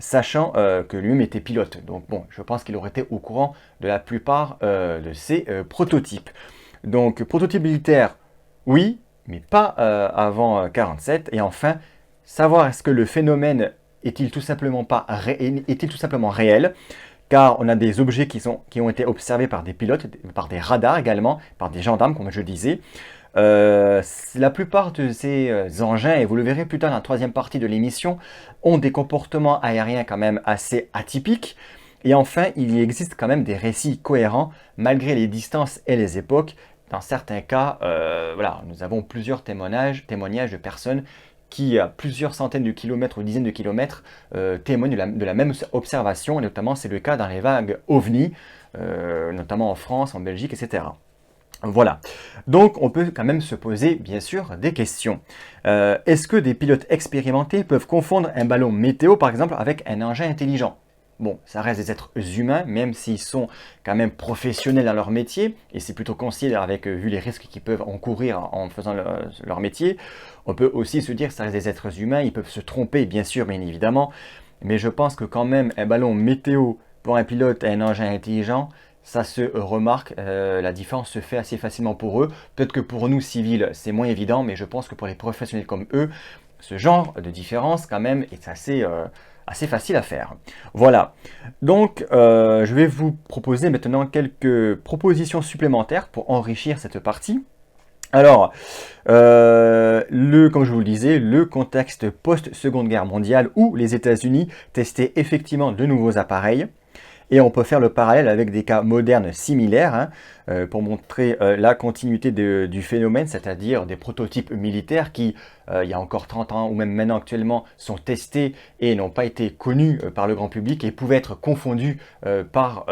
sachant que lui-même était pilote. Donc bon, je pense qu'il aurait été au courant de la plupart de ces prototypes. Donc prototype militaire, oui, mais pas avant 1947. Et enfin, savoir est-ce que le phénomène est-il tout simplement réel, car on a des objets qui ont été observés par des pilotes, par des radars également, par des gendarmes, comme je disais. La plupart de ces engins, et vous le verrez plus tard dans la troisième partie de l'émission, ont des comportements aériens quand même assez atypiques. Et enfin, il existe quand même des récits cohérents malgré les distances et les époques. Dans certains cas, voilà, nous avons plusieurs témoignages de personnes qui, à plusieurs centaines de kilomètres ou dizaines de kilomètres, témoignent de la même observation. Et notamment, c'est le cas dans les vagues OVNI, notamment en France, en Belgique, etc. Voilà, donc on peut quand même se poser bien sûr des questions. Est-ce que des pilotes expérimentés peuvent confondre un ballon météo par exemple avec un engin intelligent? Bon, ça reste des êtres humains, même s'ils sont quand même professionnels dans leur métier, et c'est plutôt considéré avec, vu les risques qu'ils peuvent encourir en faisant leur métier, on peut aussi se dire que ça reste des êtres humains, ils peuvent se tromper bien sûr, bien évidemment, mais je pense que quand même un ballon météo pour un pilote et un engin intelligent, ça se remarque, la différence se fait assez facilement pour eux. Peut-être que pour nous, civils, c'est moins évident, mais je pense que pour les professionnels comme eux, ce genre de différence, quand même, est assez facile à faire. Voilà. Donc, je vais vous proposer maintenant quelques propositions supplémentaires pour enrichir cette partie. Alors, comme je vous le disais, le contexte post-Seconde Guerre mondiale où les États-Unis testaient effectivement de nouveaux appareils. Et on peut faire le parallèle avec des cas modernes similaires hein, pour montrer la continuité du phénomène, c'est-à-dire des prototypes militaires qui, il y a encore 30 ans ou même maintenant actuellement, sont testés et n'ont pas été connus par le grand public et pouvaient être confondus par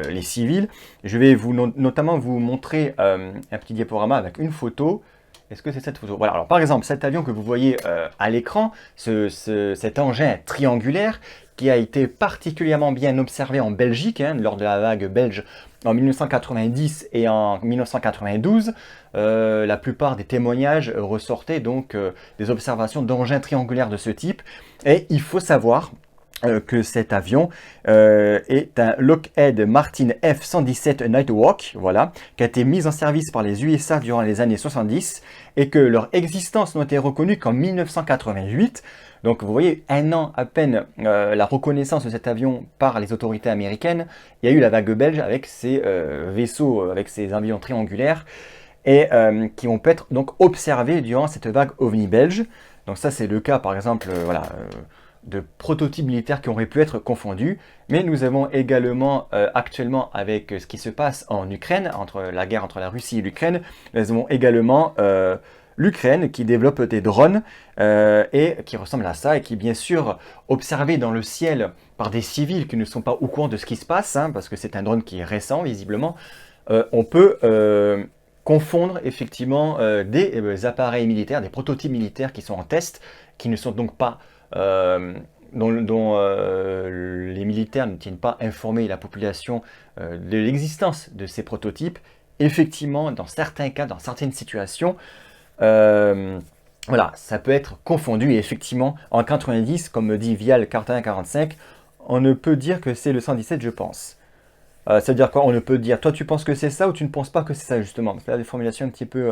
les civils. Je vais notamment vous montrer un petit diaporama avec une photo. Est-ce que c'est cette photo? Voilà, alors par exemple, cet avion que vous voyez à l'écran, cet engin triangulaire qui a été particulièrement bien observé en Belgique, hein, lors de la vague belge en 1990 et en 1992. La plupart des témoignages ressortaient donc des observations d'engins triangulaires de ce type. Et il faut savoir que cet avion est un Lockheed Martin F-117 Nighthawk, voilà, qui a été mis en service par les USA durant les années 70 et que leur existence n'a été reconnue qu'en 1988. Donc vous voyez, un an à peine la reconnaissance de cet avion par les autorités américaines, il y a eu la vague belge avec ces vaisseaux, avec ces avions triangulaires et qui ont pu être donc observés durant cette vague OVNI belge. Donc ça c'est le cas par exemple, voilà, de prototypes militaires qui auraient pu être confondus. Mais nous avons également actuellement avec ce qui se passe en Ukraine, la guerre entre la Russie et l'Ukraine, nous avons également l'Ukraine qui développe des drones et qui ressemblent à ça et qui bien sûr observés dans le ciel par des civils qui ne sont pas au courant de ce qui se passe, hein, parce que c'est un drone qui est récent visiblement, on peut confondre effectivement des appareils militaires, des prototypes militaires qui sont en test, qui ne sont donc pas dont les militaires ne tiennent pas informer la population de l'existence de ces prototypes. Effectivement, dans certains cas, dans certaines situations, voilà, ça peut être confondu. Et effectivement, en 90, comme me dit Vial 4145, on ne peut dire que c'est le 117, je pense. Ça veut dire quoi? On ne peut dire, toi tu penses que c'est ça ou tu ne penses pas que c'est ça, justement. Parce que là, des formulations un petit peu,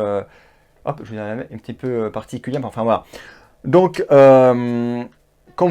hop, je vais un petit peu particulières, mais enfin voilà. Donc, comme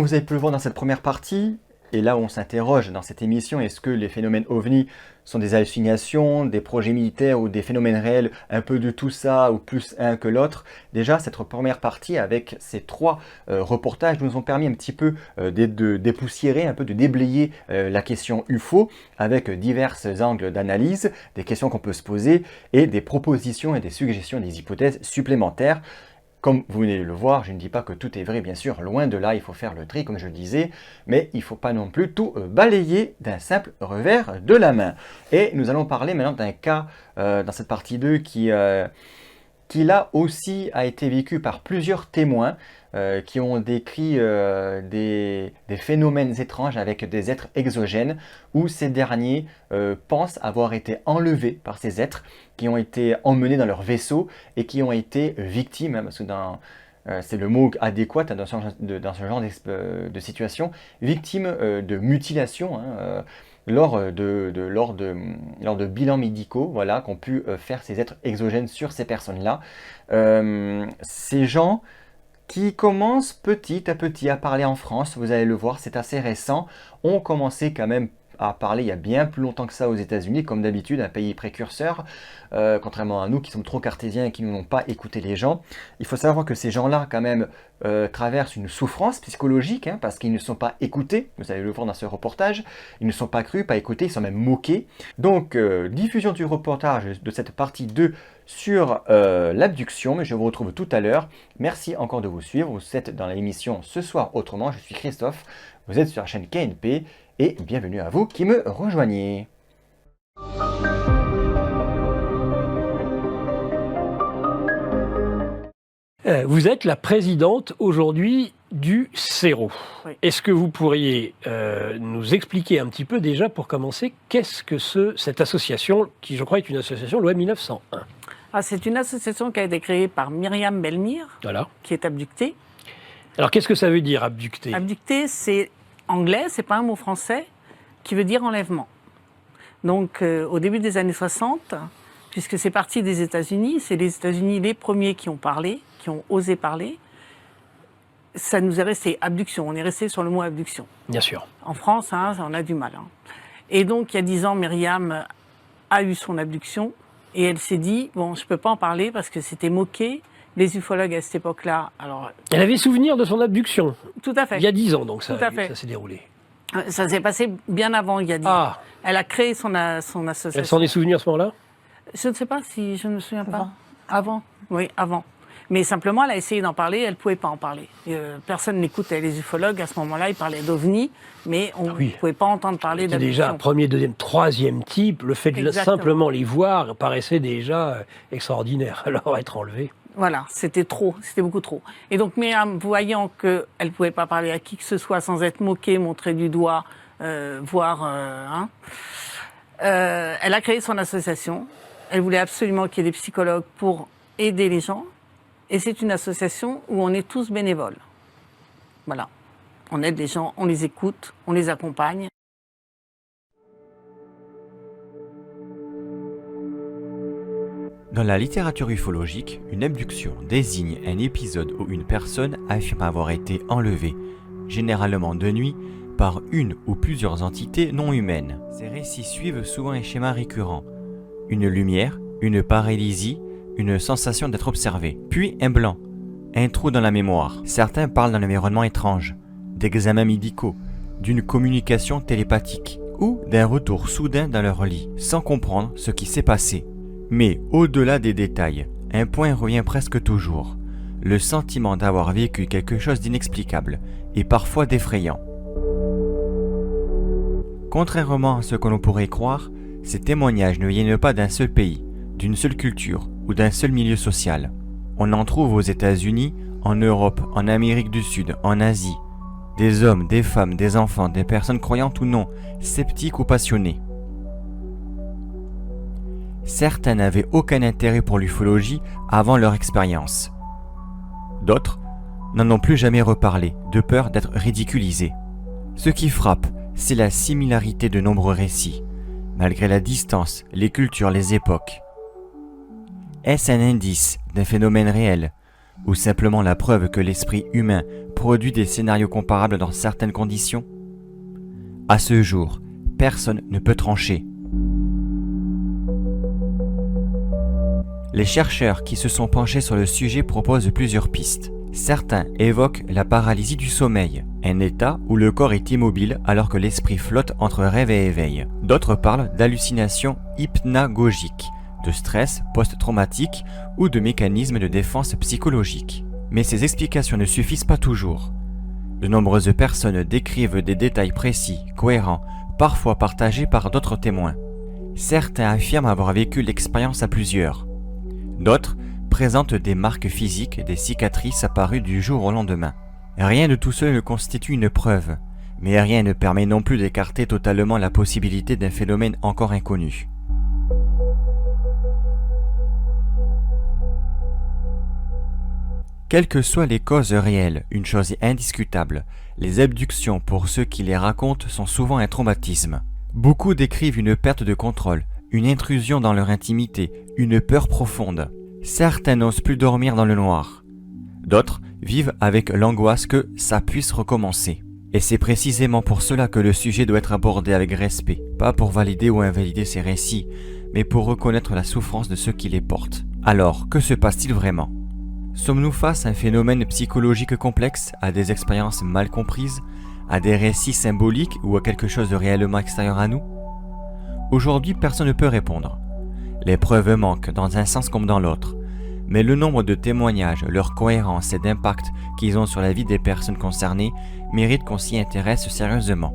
vous avez pu le voir dans cette première partie, et là où on s'interroge dans cette émission, est-ce que les phénomènes OVNI sont des hallucinations, des projets militaires ou des phénomènes réels, un peu de tout ça ou plus un que l'autre? Déjà, cette première partie avec ces 3 reportages nous ont permis un petit peu de dépoussiérer, un peu de déblayer la question UFO avec divers angles d'analyse, des questions qu'on peut se poser et des propositions et des suggestions, des hypothèses supplémentaires. Comme vous venez de le voir, je ne dis pas que tout est vrai, bien sûr, loin de là, il faut faire le tri, comme je le disais, mais il ne faut pas non plus tout balayer d'un simple revers de la main. Et nous allons parler maintenant d'un cas dans cette partie 2 qui là aussi a été vécu par plusieurs témoins qui ont décrit des phénomènes étranges avec des êtres exogènes où ces derniers pensent avoir été enlevés par ces êtres qui ont été emmenés dans leur vaisseau et qui ont été victimes, parce que c'est le mot adéquat dans ce genre de situation, victimes de mutilation, lors de bilans médicaux, voilà, qu'ont pu faire ces êtres exogènes sur ces personnes-là. Ces gens qui commencent petit à petit à parler en France, vous allez le voir, c'est assez récent, ont commencé quand même à parler il y a bien plus longtemps que ça aux États-Unis, comme d'habitude, un pays précurseur, contrairement à nous qui sommes trop cartésiens et qui n'ont pas écouté les gens. Il faut savoir que ces gens-là, quand même, traversent une souffrance psychologique, parce qu'ils ne sont pas écoutés, vous allez le voir dans ce reportage, ils ne sont pas crus, pas écoutés, ils sont même moqués. Donc, diffusion du reportage de cette partie 2 sur l'abduction, mais je vous retrouve tout à l'heure. Merci encore de vous suivre, vous êtes dans l'émission Ce Soir Autrement, je suis Christophe, vous êtes sur la chaîne KNP, et bienvenue à vous qui me rejoignez. Vous êtes la présidente aujourd'hui du CERO. Oui. Est-ce que vous pourriez nous expliquer un petit peu déjà pour commencer, qu'est-ce que cette association, qui je crois est une association loi 1901? C'est une association qui a été créée par Myriam Belmire, voilà, qui est abductée. Alors qu'est-ce que ça veut dire abductée? Abductée, c'est anglais, c'est pas un mot français, qui veut dire enlèvement. Donc au début des années 60, puisque c'est parti des États-Unis, c'est les États-Unis les premiers qui ont parlé, qui ont osé parler, ça nous est resté abduction, on est resté sur le mot abduction. Bien sûr. En France, on a du mal. Et donc il y a 10 ans, Myriam a eu son abduction et elle s'est dit, bon, je peux pas en parler parce que c'était moqué. Les ufologues à cette époque-là, alors... Elle avait souvenir de son abduction. Tout à fait. Il y a 10 ans, donc ça s'est déroulé. Ça s'est passé bien avant, il y a 10 ans. Elle a créé son association. Elle s'en est souvenue à ce moment-là? Je ne sais pas si je ne me souviens pas. Avant. Oui, avant. Mais simplement, elle a essayé d'en parler, elle ne pouvait pas en parler. Personne n'écoutait les ufologues. À ce moment-là, ils parlaient d'ovnis, mais on ne pouvait pas entendre parler d'abduction. Déjà, premier, deuxième, troisième type, le fait de simplement les voir paraissait déjà extraordinaire. Alors, être enlevé... Voilà, c'était trop, c'était beaucoup trop. Et donc Myriam, voyant qu'elle ne pouvait pas parler à qui que ce soit sans être moquée, montrer du doigt, elle a créé son association. Elle voulait absolument qu'il y ait des psychologues pour aider les gens. Et c'est une association où on est tous bénévoles. Voilà, on aide les gens, on les écoute, on les accompagne. Dans la littérature ufologique, une abduction désigne un épisode où une personne affirme avoir été enlevée, généralement de nuit, par une ou plusieurs entités non humaines. Ces récits suivent souvent un schéma récurrent. Une lumière, une paralysie, une sensation d'être observé, puis un blanc, un trou dans la mémoire. Certains parlent d'un environnement étrange, d'examens médicaux, d'une communication télépathique ou d'un retour soudain dans leur lit, sans comprendre ce qui s'est passé. Mais au-delà des détails, un point revient presque toujours, le sentiment d'avoir vécu quelque chose d'inexplicable et parfois d'effrayant. Contrairement à ce que l'on pourrait croire, ces témoignages ne viennent pas d'un seul pays, d'une seule culture ou d'un seul milieu social. On en trouve aux États-Unis, en Europe, en Amérique du Sud, en Asie. Des hommes, des femmes, des enfants, des personnes croyantes ou non, sceptiques ou passionnées. Certains n'avaient aucun intérêt pour l'ufologie avant leur expérience. D'autres n'en ont plus jamais reparlé, de peur d'être ridiculisés. Ce qui frappe, c'est la similarité de nombreux récits, malgré la distance, les cultures, les époques. Est-ce un indice d'un phénomène réel, ou simplement la preuve que l'esprit humain produit des scénarios comparables dans certaines conditions? À ce jour, personne ne peut trancher. Les chercheurs qui se sont penchés sur le sujet proposent plusieurs pistes. Certains évoquent la paralysie du sommeil, un état où le corps est immobile alors que l'esprit flotte entre rêve et éveil. D'autres parlent d'hallucinations hypnagogiques, de stress post-traumatique ou de mécanismes de défense psychologique. Mais ces explications ne suffisent pas toujours. De nombreuses personnes décrivent des détails précis, cohérents, parfois partagés par d'autres témoins. Certains affirment avoir vécu l'expérience à plusieurs. D'autres présentent des marques physiques, des cicatrices apparues du jour au lendemain. Rien de tout cela ne constitue une preuve, mais rien ne permet non plus d'écarter totalement la possibilité d'un phénomène encore inconnu. Quelles que soient les causes réelles, une chose est indiscutable, les abductions pour ceux qui les racontent sont souvent un traumatisme. Beaucoup décrivent une perte de contrôle, une intrusion dans leur intimité, une peur profonde. Certains n'osent plus dormir dans le noir. D'autres vivent avec l'angoisse que ça puisse recommencer. Et c'est précisément pour cela que le sujet doit être abordé avec respect, pas pour valider ou invalider ces récits, mais pour reconnaître la souffrance de ceux qui les portent. Alors, que se passe-t-il vraiment ? Sommes-nous face à un phénomène psychologique complexe, à des expériences mal comprises, à des récits symboliques ou à quelque chose de réellement extérieur à nous ? Aujourd'hui, personne ne peut répondre. Les preuves manquent dans un sens comme dans l'autre, mais le nombre de témoignages, leur cohérence et d'impact qu'ils ont sur la vie des personnes concernées mérite qu'on s'y intéresse sérieusement.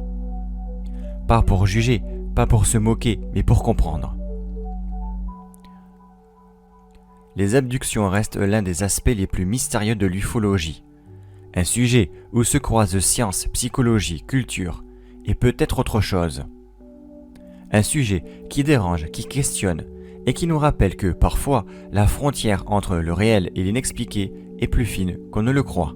Pas pour juger, pas pour se moquer, mais pour comprendre. Les abductions restent l'un des aspects les plus mystérieux de l'ufologie. Un sujet où se croisent science, psychologie, culture et peut-être autre chose. Un sujet qui dérange, qui questionne et qui nous rappelle que parfois la frontière entre le réel et l'inexpliqué est plus fine qu'on ne le croit.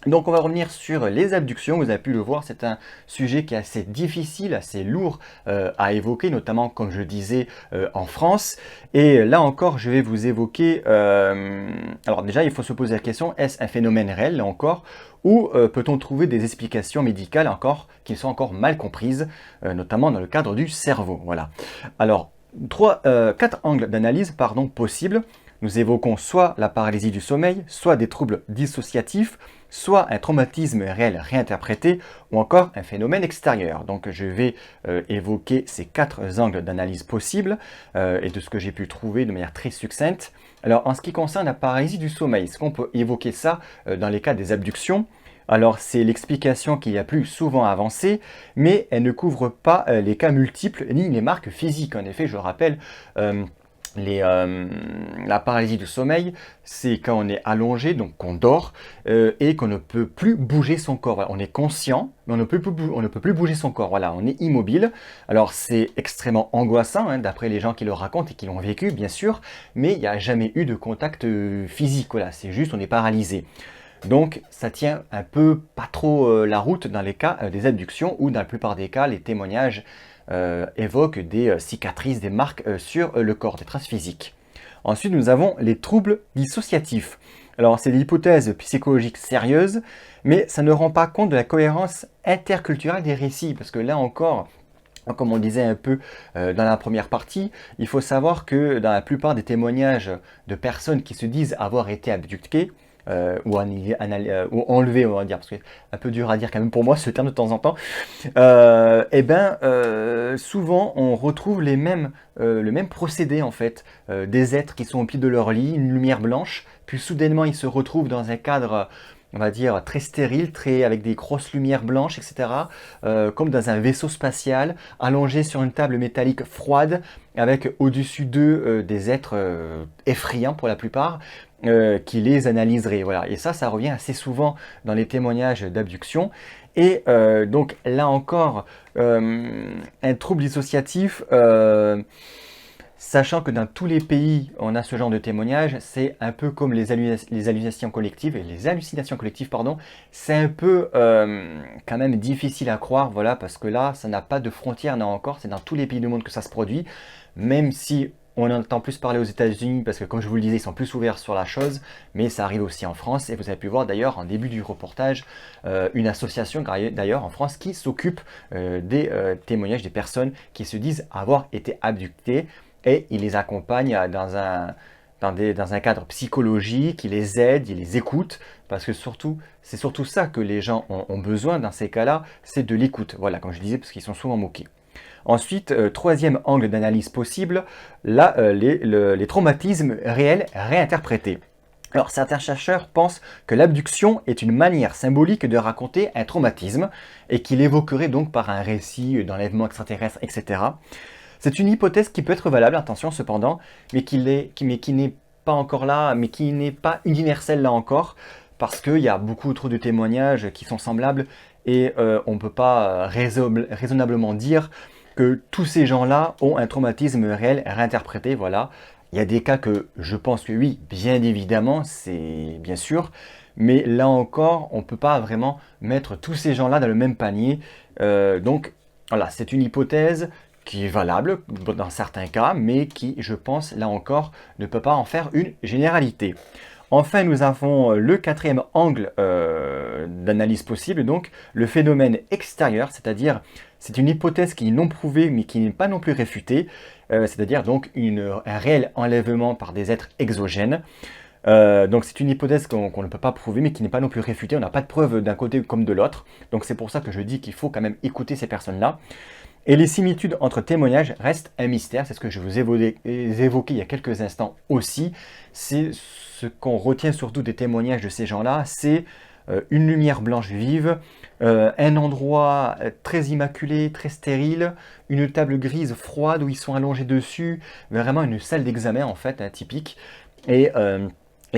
Donc on va revenir sur les abductions, vous avez pu le voir, c'est un sujet qui est assez difficile, assez lourd à évoquer, notamment comme je disais en France. Et là encore je vais vous évoquer, alors déjà il faut se poser la question, est-ce un phénomène réel là encore, ou peut-on trouver des explications médicales encore qui sont encore mal comprises, notamment dans le cadre du cerveau. Voilà. Alors 4 angles d'analyse possibles. Nous évoquons soit la paralysie du sommeil, soit des troubles dissociatifs, soit un traumatisme réel réinterprété, ou encore un phénomène extérieur. Donc je vais évoquer ces 4 angles d'analyse possibles et de ce que j'ai pu trouver de manière très succincte. Alors en ce qui concerne la paralysie du sommeil, est-ce qu'on peut évoquer ça dans les cas des abductions ? Alors c'est l'explication qui est la plus souvent avancée, mais elle ne couvre pas les cas multiples ni les marques physiques. En effet, je rappelle, la paralysie du sommeil, c'est quand on est allongé, donc qu'on dort, et qu'on ne peut plus bouger son corps. Voilà, on est conscient, mais on ne peut plus bouger son corps. Voilà, on est immobile. Alors c'est extrêmement angoissant, hein, d'après les gens qui le racontent et qui l'ont vécu, bien sûr, mais il n'y a jamais eu de contact physique. Voilà, c'est juste, on est paralysé. Donc ça tient un peu pas trop la route dans les cas des abductions, ou dans la plupart des cas, les témoignages évoquent des cicatrices, des marques sur le corps, des traces physiques. Ensuite, nous avons les troubles dissociatifs. Alors, c'est des hypothèses psychologiques sérieuses, mais ça ne rend pas compte de la cohérence interculturelle des récits, parce que là encore, comme on disait un peu dans la première partie, il faut savoir que dans la plupart des témoignages de personnes qui se disent avoir été abductées, ou enlevé, on va dire, parce que c'est un peu dur à dire quand même pour moi ce terme de temps en temps, souvent on retrouve le même procédé en fait, des êtres qui sont au pied de leur lit, une lumière blanche, puis soudainement ils se retrouvent dans un cadre on va dire, très stérile, avec des grosses lumières blanches, etc. Comme dans un vaisseau spatial, allongé sur une table métallique froide, avec au-dessus d'eux des êtres effrayants pour la plupart, qui les analyseraient. Voilà. Et ça revient assez souvent dans les témoignages d'abduction. Et donc là encore, un trouble dissociatif, sachant que dans tous les pays, on a ce genre de témoignage, c'est un peu comme les hallucinations collectives, pardon, c'est un peu quand même difficile à croire, voilà, parce que là, ça n'a pas de frontières, là encore, c'est dans tous les pays du monde que ça se produit, même si on entend plus parler aux États-Unis, parce que comme je vous le disais, ils sont plus ouverts sur la chose, mais ça arrive aussi en France, et vous avez pu voir d'ailleurs en début du reportage, une association d'ailleurs en France qui s'occupe des témoignages des personnes qui se disent avoir été abductées, et ils les accompagnent dans un cadre psychologique, ils les aident, ils les écoutent, parce que c'est surtout ça que les gens ont besoin dans ces cas-là, c'est de l'écoute. Voilà, comme je disais, parce qu'ils sont souvent moqués. Ensuite, troisième angle d'analyse possible, là, les traumatismes réels réinterprétés. Alors, certains chercheurs pensent que l'abduction est une manière symbolique de raconter un traumatisme et qu'il évoquerait donc par un récit d'enlèvement extraterrestre, etc. C'est une hypothèse qui peut être valable, attention cependant, mais qui n'est pas encore là, mais qui n'est pas universelle là encore, parce qu'il y a beaucoup trop de témoignages qui sont semblables et on ne peut pas raisonnablement dire que tous ces gens-là ont un traumatisme réel réinterprété, voilà. Il y a des cas que je pense que oui, bien évidemment, c'est bien sûr, mais là encore, on ne peut pas vraiment mettre tous ces gens-là dans le même panier. Donc voilà, c'est une hypothèse qui est valable dans certains cas, mais qui, je pense, là encore, ne peut pas en faire une généralité. Enfin, nous avons le quatrième angle d'analyse possible, donc le phénomène extérieur, c'est-à-dire c'est une hypothèse qui est non prouvée, mais qui n'est pas non plus réfutée, c'est-à-dire donc un réel enlèvement par des êtres exogènes. Donc c'est une hypothèse qu'on ne peut pas prouver, mais qui n'est pas non plus réfutée, on n'a pas de preuve d'un côté comme de l'autre, donc c'est pour ça que je dis qu'il faut quand même écouter ces personnes-là. Et les similitudes entre témoignages restent un mystère, c'est ce que je vous ai évoqué il y a quelques instants aussi. C'est ce qu'on retient surtout des témoignages de ces gens-là, c'est une lumière blanche vive, un endroit très immaculé, très stérile, une table grise froide où ils sont allongés dessus, vraiment une salle d'examen en fait, typique. Et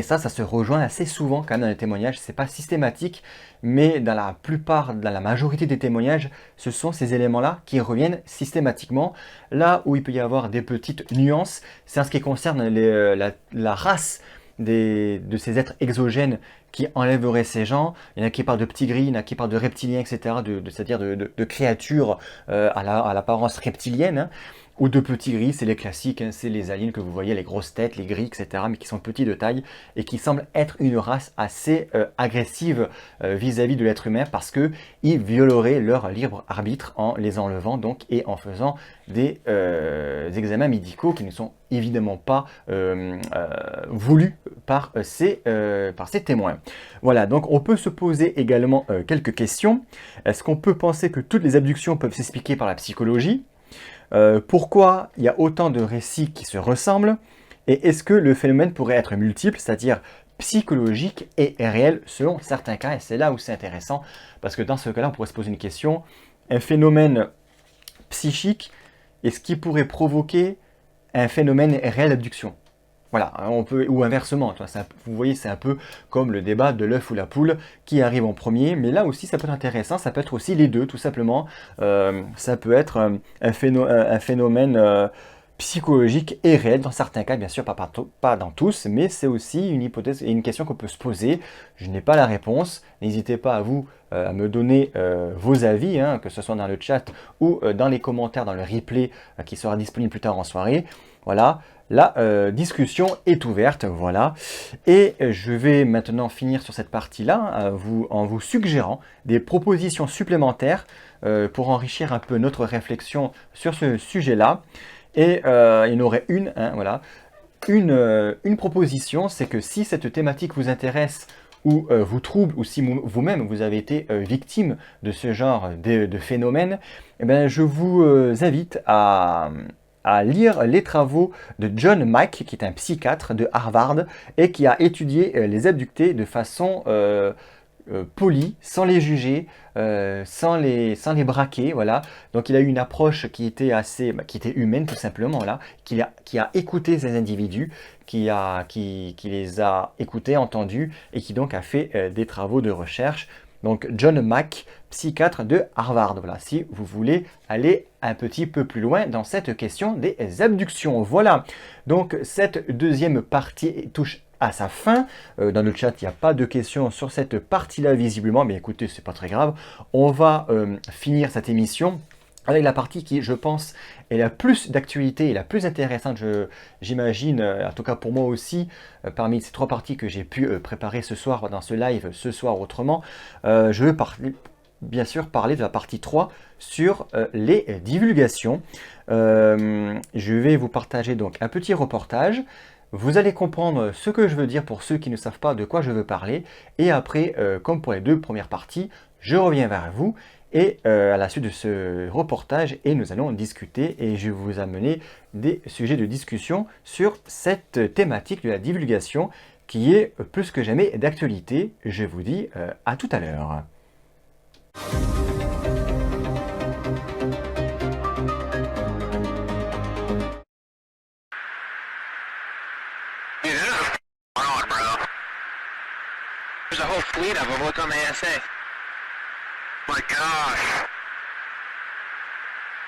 ça se rejoint assez souvent quand même dans les témoignages, c'est pas systématique, mais dans la majorité des témoignages, ce sont ces éléments-là qui reviennent systématiquement. Là où il peut y avoir des petites nuances, c'est en ce qui concerne la race de ces êtres exogènes qui enlèveraient ces gens. Il y en a qui parlent de petits gris, il y en a qui parlent de reptiliens, etc., c'est-à-dire de créatures à l'apparence reptilienne, hein. Ou de petits gris, c'est les classiques, hein, c'est les aliens que vous voyez, les grosses têtes, les gris, etc., mais qui sont petits de taille et qui semblent être une race assez agressive vis-à-vis de l'être humain parce qu'ils violeraient leur libre arbitre en les enlevant donc et en faisant des examens médicaux qui ne sont évidemment pas voulus par ces témoins. Voilà, donc on peut se poser également quelques questions. Est-ce qu'on peut penser que toutes les abductions peuvent s'expliquer par la psychologie ? Pourquoi il y a autant de récits qui se ressemblent? Et est-ce que le phénomène pourrait être multiple, c'est-à-dire psychologique et réel selon certains cas? Et c'est là où c'est intéressant, parce que dans ce cas-là, on pourrait se poser une question. Un phénomène psychique, est-ce qu'il pourrait provoquer un phénomène réel d'abduction? Voilà, on peut, ou inversement, vous voyez, c'est un peu comme le débat de l'œuf ou la poule qui arrive en premier, mais là aussi ça peut être intéressant, ça peut être aussi les deux tout simplement, ça peut être un phénomène psychologique et réel dans certains cas, bien sûr pas dans tous, mais c'est aussi une hypothèse et une question qu'on peut se poser. Je n'ai pas la réponse, n'hésitez pas à me donner vos avis, hein, que ce soit dans le chat ou dans les commentaires, dans le replay qui sera disponible plus tard en soirée. Voilà. La discussion est ouverte, voilà. Et je vais maintenant finir sur cette partie-là en vous suggérant des propositions supplémentaires pour enrichir un peu notre réflexion sur ce sujet-là. Et il y en aurait une, hein, voilà. Une proposition, c'est que si cette thématique vous intéresse ou vous trouble, ou si vous-même vous avez été victime de ce genre de phénomène, eh bien, je vous invite à lire les travaux de John Mack, qui est un psychiatre de Harvard et qui a étudié les abductés de façon polis, sans les juger, sans les braquer, voilà. Donc il a eu une approche qui était qui était humaine tout simplement, là, qui a écouté ces individus, qui les a écoutés, entendus, et qui donc a fait des travaux de recherche. Donc John Mack, psychiatre de Harvard, voilà, si vous voulez aller un petit peu plus loin dans cette question des abductions. Voilà, donc cette deuxième partie touche à sa fin. Dans le chat, il n'y a pas de questions sur cette partie-là visiblement, mais écoutez, c'est pas très grave. On va finir cette émission avec la partie qui, je pense, est la plus d'actualité et la plus intéressante, j'imagine, en tout cas pour moi aussi, parmi ces 3 parties que j'ai pu préparer ce soir dans ce live, ce soir autrement. Je veux bien sûr parler de la partie 3 sur les divulgations. Je vais vous partager donc un petit reportage. Vous allez comprendre ce que je veux dire pour ceux qui ne savent pas de quoi je veux parler. Et après, comme pour les 2 premières parties, je reviens vers vous. Et à la suite de ce reportage, et nous allons discuter et je vais vous amener des sujets de discussion sur cette thématique de la divulgation qui est plus que jamais d'actualité. Je vous dis à tout à l'heure. There's a whole fleet of them. Look on the ASA. My gosh.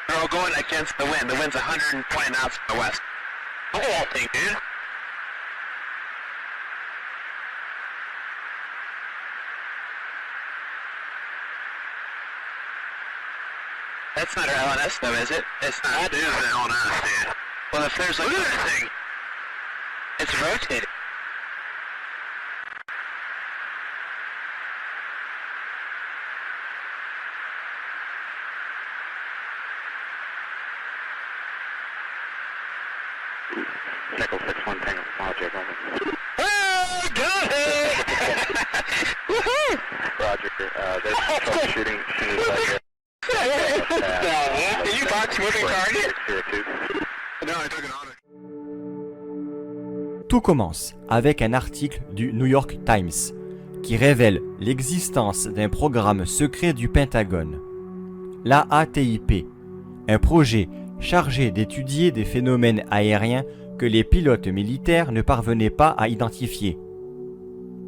They're all going against the wind. The wind's 120 knots from the west. The whole thing, dude. That's not our LNS though, is it? It's not. That is an LNS, dude. Well, if there's like... Look at that thing. It's rotating. Nickel 6-1 Tango Logic, over. Oh, got it! Woohoo! Roger, there's troubleshooting. Did you box moving target? No, I took it on it. Tout commence avec un article du New York Times qui révèle l'existence d'un programme secret du Pentagone, l'AATIP, un projet chargé d'étudier des phénomènes aériens que les pilotes militaires ne parvenaient pas à identifier.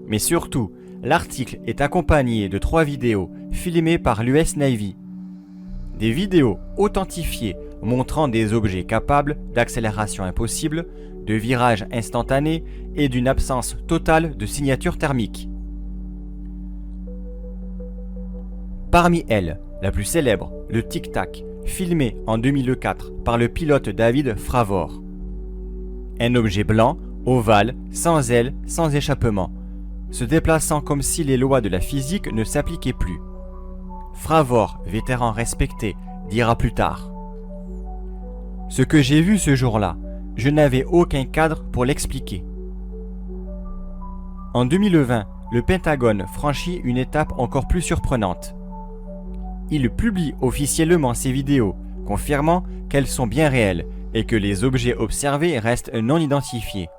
Mais surtout, l'article est accompagné de 3 vidéos filmées par l'US Navy. Des vidéos authentifiées montrant des objets capables d'accélération impossible, de virage instantané et d'une absence totale de signature thermique. Parmi elles, la plus célèbre, le Tic Tac, filmé en 2004 par le pilote David Fravor. Un objet blanc, ovale, sans ailes, sans échappement, se déplaçant comme si les lois de la physique ne s'appliquaient plus. Fravor, vétéran respecté, dira plus tard: « Ce que j'ai vu ce jour-là, je n'avais aucun cadre pour l'expliquer. » En 2020, le Pentagone franchit une étape encore plus surprenante. Il publie officiellement ces vidéos, confirmant qu'elles sont bien réelles et que les objets observés restent non identifiés.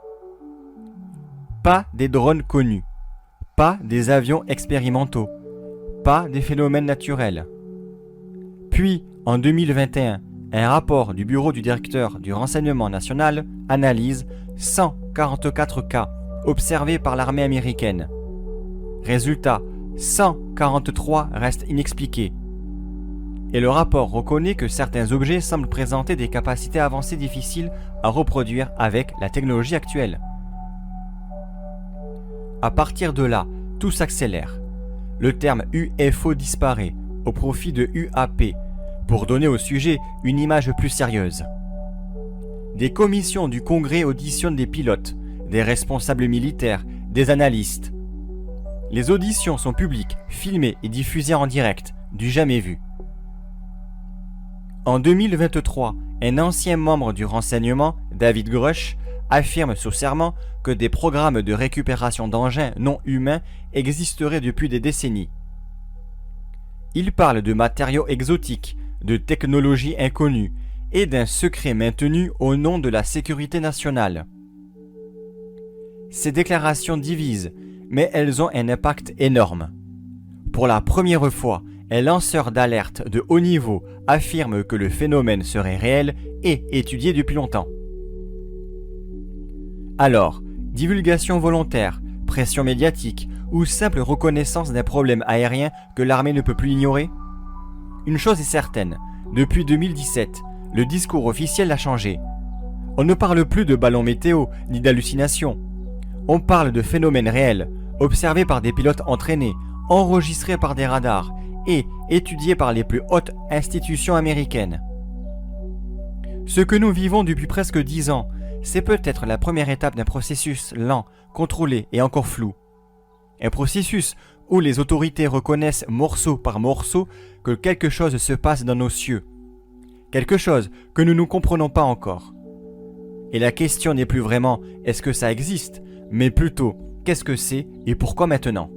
Pas des drones connus, pas des avions expérimentaux, pas des phénomènes naturels. Puis, en 2021, un rapport du bureau du directeur du renseignement national analyse 144 cas observés par l'armée américaine. Résultat, 143 restent inexpliqués. Et le rapport reconnaît que certains objets semblent présenter des capacités avancées difficiles à reproduire avec la technologie actuelle. À partir de là, tout s'accélère. Le terme UFO disparaît au profit de UAP pour donner au sujet une image plus sérieuse. Des commissions du Congrès auditionnent des pilotes, des responsables militaires, des analystes. Les auditions sont publiques, filmées et diffusées en direct, du jamais vu. En 2023, un ancien membre du renseignement, David Grush, affirme sous serment que des programmes de récupération d'engins non humains existeraient depuis des décennies. Il parle de matériaux exotiques, de technologies inconnues et d'un secret maintenu au nom de la sécurité nationale. Ces déclarations divisent, mais elles ont un impact énorme. Pour la première fois, un lanceur d'alerte de haut niveau affirme que le phénomène serait réel et étudié depuis longtemps. Alors, divulgation volontaire, pression médiatique ou simple reconnaissance d'un problème aérien que l'armée ne peut plus ignorer? Une chose est certaine, depuis 2017, le discours officiel a changé. On ne parle plus de ballons météo ni d'hallucinations. On parle de phénomènes réels, observés par des pilotes entraînés, enregistrés par des radars et étudiés par les plus hautes institutions américaines. Ce que nous vivons depuis presque 10 ans, c'est peut-être la première étape d'un processus lent, contrôlé et encore flou. Un processus où les autorités reconnaissent morceau par morceau que quelque chose se passe dans nos cieux. Quelque chose que nous ne comprenons pas encore. Et la question n'est plus vraiment « est-ce que ça existe ?», mais plutôt « qu'est-ce que c'est et pourquoi maintenant ?»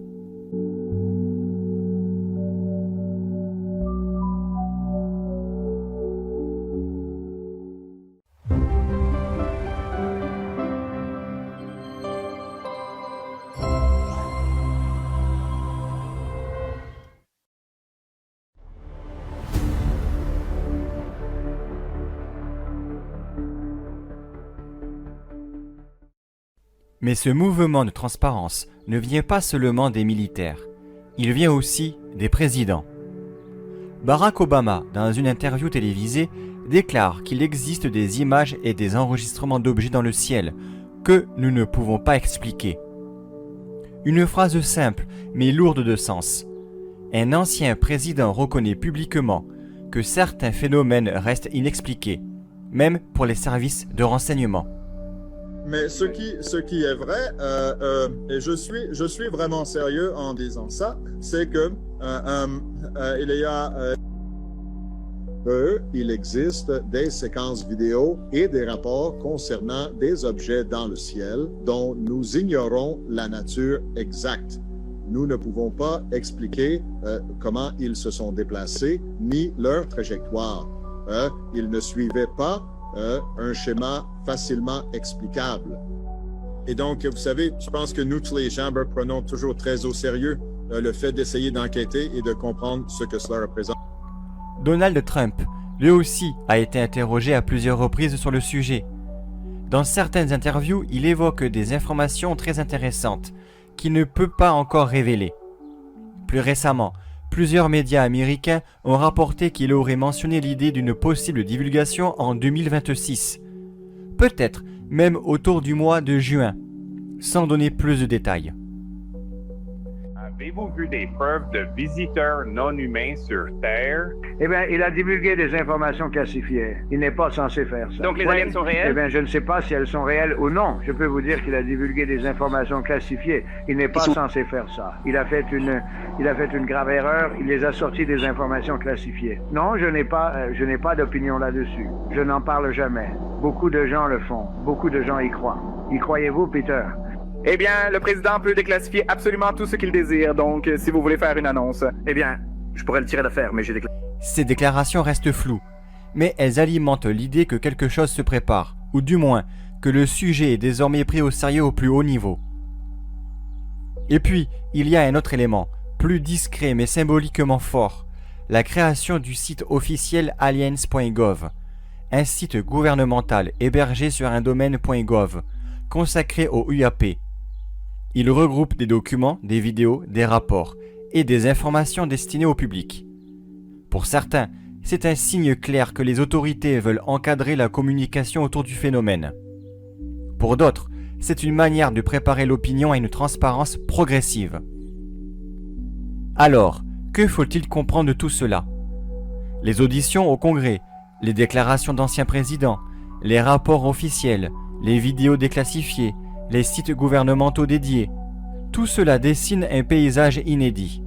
Mais ce mouvement de transparence ne vient pas seulement des militaires, il vient aussi des présidents. Barack Obama, dans une interview télévisée, déclare qu'il existe des images et des enregistrements d'objets dans le ciel que nous ne pouvons pas expliquer. Une phrase simple mais lourde de sens. Un ancien président reconnaît publiquement que certains phénomènes restent inexpliqués, même pour les services de renseignement. Mais ce qui est vrai, et je suis vraiment sérieux en disant ça, c'est que il existe des séquences vidéo et des rapports concernant des objets dans le ciel dont nous ignorons la nature exacte. Nous ne pouvons pas expliquer comment ils se sont déplacés ni leur trajectoire. Ils ne suivaient pas un schéma facilement explicable. Et donc, vous savez, je pense que nous, tous les gens, prenons toujours très au sérieux le fait d'essayer d'enquêter et de comprendre ce que cela représente. Donald Trump, lui aussi, a été interrogé à plusieurs reprises sur le sujet. Dans certaines interviews, il évoque des informations très intéressantes qu'il ne peut pas encore révéler. Plus récemment, plusieurs médias américains ont rapporté qu'il aurait mentionné l'idée d'une possible divulgation en 2026. Peut-être même autour du mois de juin, sans donner plus de détails. Avez-vous vu des preuves de visiteurs non humains sur Terre? Eh bien, il a divulgué des informations classifiées. Il n'est pas censé faire ça. Donc les aliens sont réels? Eh bien, je ne sais pas si elles sont réelles ou non. Je peux vous dire qu'il a divulgué des informations classifiées. Il n'est pas censé faire ça. Il a fait une grave erreur. Il les a sorties des informations classifiées. Non, je n'ai pas d'opinion là-dessus. Je n'en parle jamais. Beaucoup de gens le font. Beaucoup de gens y croient. Y croyez-vous, Peter? Eh bien, le président peut déclassifier absolument tout ce qu'il désire, donc si vous voulez faire une annonce. Eh bien, je pourrais le tirer d'affaire, mais j'ai déclaré. Ces déclarations restent floues, mais elles alimentent l'idée que quelque chose se prépare, ou du moins, que le sujet est désormais pris au sérieux au plus haut niveau. Et puis, il y a un autre élément, plus discret mais symboliquement fort, la création du site officiel aliens.gov, un site gouvernemental hébergé sur un domaine .gov, consacré au UAP. Il regroupe des documents, des vidéos, des rapports et des informations destinées au public. Pour certains, c'est un signe clair que les autorités veulent encadrer la communication autour du phénomène. Pour d'autres, c'est une manière de préparer l'opinion à une transparence progressive. Alors, que faut-il comprendre de tout cela? Les auditions au Congrès, les déclarations d'anciens présidents, les rapports officiels, les vidéos déclassifiées, les sites gouvernementaux dédiés, tout cela dessine un paysage inédit,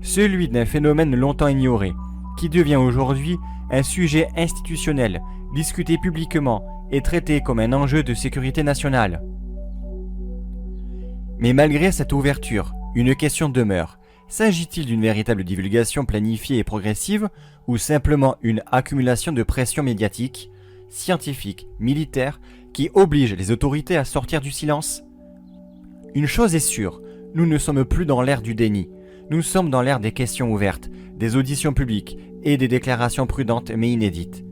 celui d'un phénomène longtemps ignoré, qui devient aujourd'hui un sujet institutionnel, discuté publiquement et traité comme un enjeu de sécurité nationale. Mais malgré cette ouverture, une question demeure. S'agit-il d'une véritable divulgation planifiée et progressive ou simplement une accumulation de pression médiatique, scientifique, militaire, qui oblige les autorités à sortir du silence? Une chose est sûre, nous ne sommes plus dans l'ère du déni. Nous sommes dans l'ère des questions ouvertes, des auditions publiques et des déclarations prudentes mais inédites.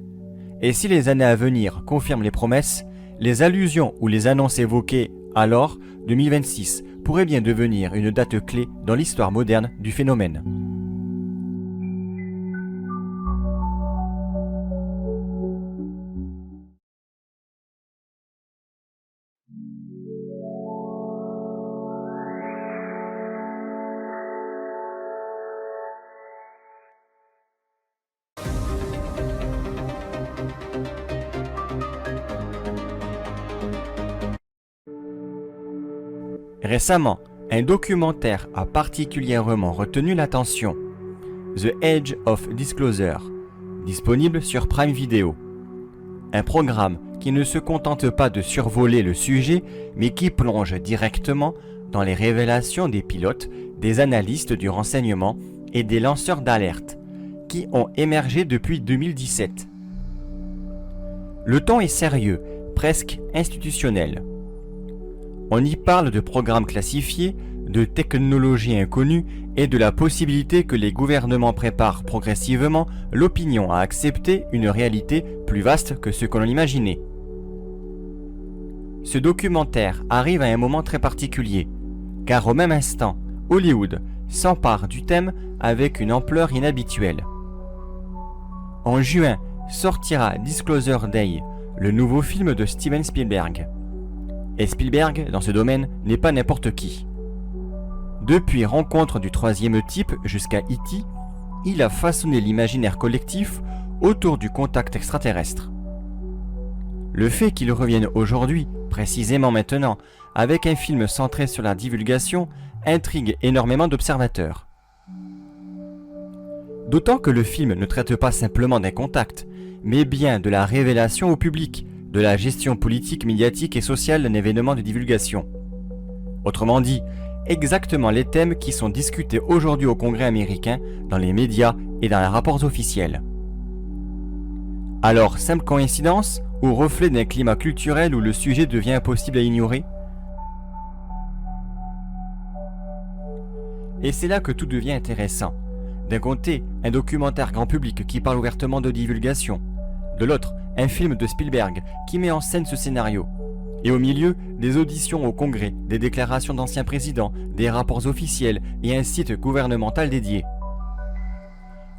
Et si les années à venir confirment les promesses, les allusions ou les annonces évoquées alors, 2026, pourrait bien devenir une date clé dans l'histoire moderne du phénomène. Récemment, un documentaire a particulièrement retenu l'attention, The Age of Disclosure, disponible sur Prime Video. Un programme qui ne se contente pas de survoler le sujet, mais qui plonge directement dans les révélations des pilotes, des analystes du renseignement et des lanceurs d'alerte, qui ont émergé depuis 2017. Le ton est sérieux, presque institutionnel. On y parle de programmes classifiés, de technologies inconnues et de la possibilité que les gouvernements préparent progressivement l'opinion à accepter une réalité plus vaste que ce que l'on imaginait. Ce documentaire arrive à un moment très particulier, car au même instant, Hollywood s'empare du thème avec une ampleur inhabituelle. En juin sortira Disclosure Day, le nouveau film de Steven Spielberg. Et Spielberg, dans ce domaine, n'est pas n'importe qui. Depuis Rencontre du troisième type jusqu'à E.T., il a façonné l'imaginaire collectif autour du contact extraterrestre. Le fait qu'il revienne aujourd'hui, précisément maintenant, avec un film centré sur la divulgation, intrigue énormément d'observateurs. D'autant que le film ne traite pas simplement d'un contact, mais bien de la révélation au public, de la gestion politique, médiatique et sociale d'un événement de divulgation. Autrement dit, exactement les thèmes qui sont discutés aujourd'hui au Congrès américain, dans les médias et dans les rapports officiels. Alors, simple coïncidence ou reflet d'un climat culturel où le sujet devient impossible à ignorer? Et c'est là que tout devient intéressant. D'un côté, un documentaire grand public qui parle ouvertement de divulgation. De l'autre, un film de Spielberg qui met en scène ce scénario. Et au milieu, des auditions au Congrès, des déclarations d'anciens présidents, des rapports officiels et un site gouvernemental dédié.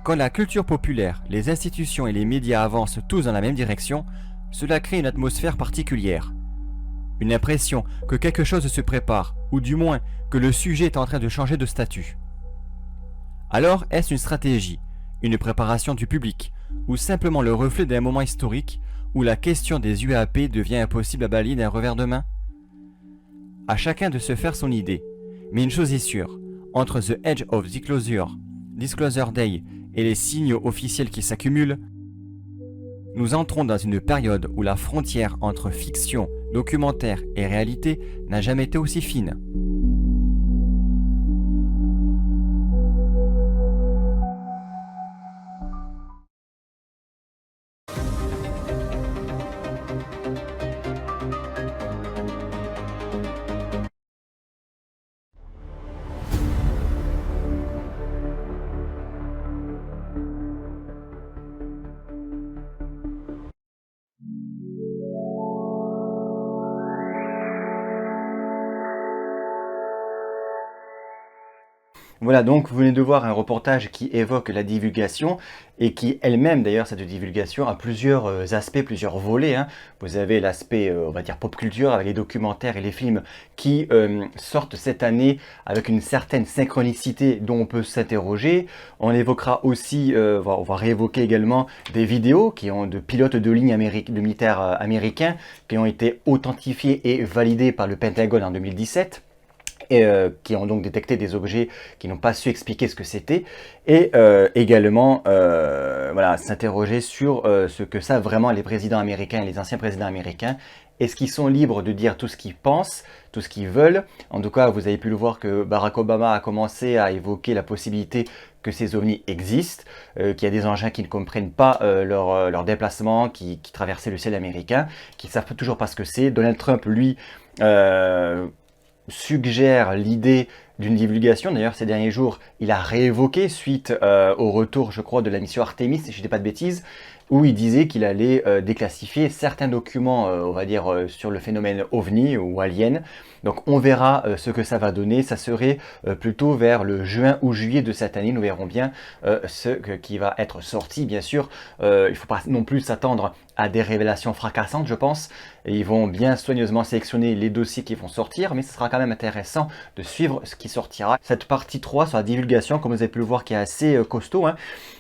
Quand la culture populaire, les institutions et les médias avancent tous dans la même direction, cela crée une atmosphère particulière. Une impression que quelque chose se prépare, ou du moins que le sujet est en train de changer de statut. Alors, est-ce une stratégie, une préparation du public, ou simplement le reflet d'un moment historique où la question des UAP devient impossible à balayer d'un revers de main? À chacun de se faire son idée, mais une chose est sûre, entre The Edge of Disclosure, Disclosure Day et les signaux officiels qui s'accumulent, nous entrons dans une période où la frontière entre fiction, documentaire et réalité n'a jamais été aussi fine. Voilà, donc vous venez de voir un reportage qui évoque la divulgation et qui elle-même, d'ailleurs, cette divulgation a plusieurs aspects, plusieurs volets, hein. Vous avez l'aspect, on va dire, pop culture avec les documentaires et les films qui sortent cette année avec une certaine synchronicité dont on peut s'interroger. On évoquera aussi, on va réévoquer également des vidéos qui ont de pilotes de ligne de militaires américains qui ont été authentifiés et validés par le Pentagone en 2017. Et qui ont donc détecté des objets qui n'ont pas su expliquer ce que c'était, et également voilà, s'interroger sur ce que savent vraiment les présidents américains et les anciens présidents américains. Est-ce qu'ils sont libres de dire tout ce qu'ils pensent, tout ce qu'ils veulent? En tout cas, vous avez pu le voir que Barack Obama a commencé à évoquer la possibilité que ces ovnis existent, qu'il y a des engins qui ne comprennent pas leur déplacement, qui traversaient le ciel américain, qui ne savent toujours pas ce que c'est. Donald Trump, lui, suggère l'idée d'une divulgation. D'ailleurs, ces derniers jours, il a réévoqué suite au retour, je crois, de la mission Artemis, si je ne dis pas de bêtises, où il disait qu'il allait déclassifier certains documents, on va dire, sur le phénomène OVNI ou alien. Donc on verra ce que ça va donner. Ça serait plutôt vers le juin ou juillet de cette année. Nous verrons bien qui va être sorti. Bien sûr, il ne faut pas non plus s'attendre à des révélations fracassantes, je pense. Et ils vont bien soigneusement sélectionner les dossiers qui vont sortir, mais ce sera quand même intéressant de suivre ce qui sortira. Cette partie 3 sur la divulgation, comme vous avez pu le voir, qui est assez costaud, hein.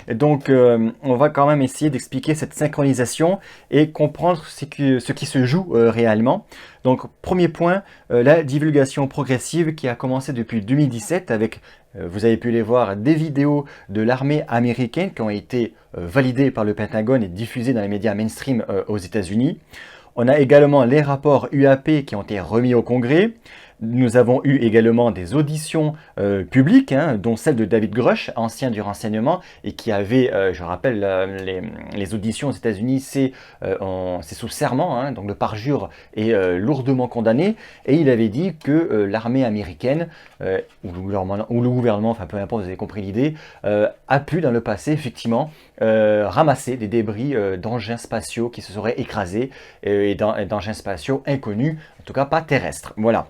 Et donc, on va quand même essayer d'expliquer cette synchronisation et comprendre ce qui se joue réellement. Donc, premier point, la divulgation progressive qui a commencé depuis 2017 avec, vous avez pu les voir, des vidéos de l'armée américaine qui ont été validées par le Pentagone et diffusées dans les médias mainstream aux États-Unis. On a également les rapports UAP qui ont été remis au Congrès. Nous avons eu également des auditions publiques, hein, dont celle de David Grush, ancien du renseignement, et qui avait, je rappelle, les auditions aux États-Unis, c'est sous serment, hein, donc le parjure est lourdement condamné, et il avait dit que l'armée américaine, ou le gouvernement, enfin peu importe, vous avez compris l'idée, a pu dans le passé, effectivement, ramasser des débris d'engins spatiaux qui se seraient écrasés, et d'engins spatiaux inconnus, en tout cas pas terrestres. Voilà.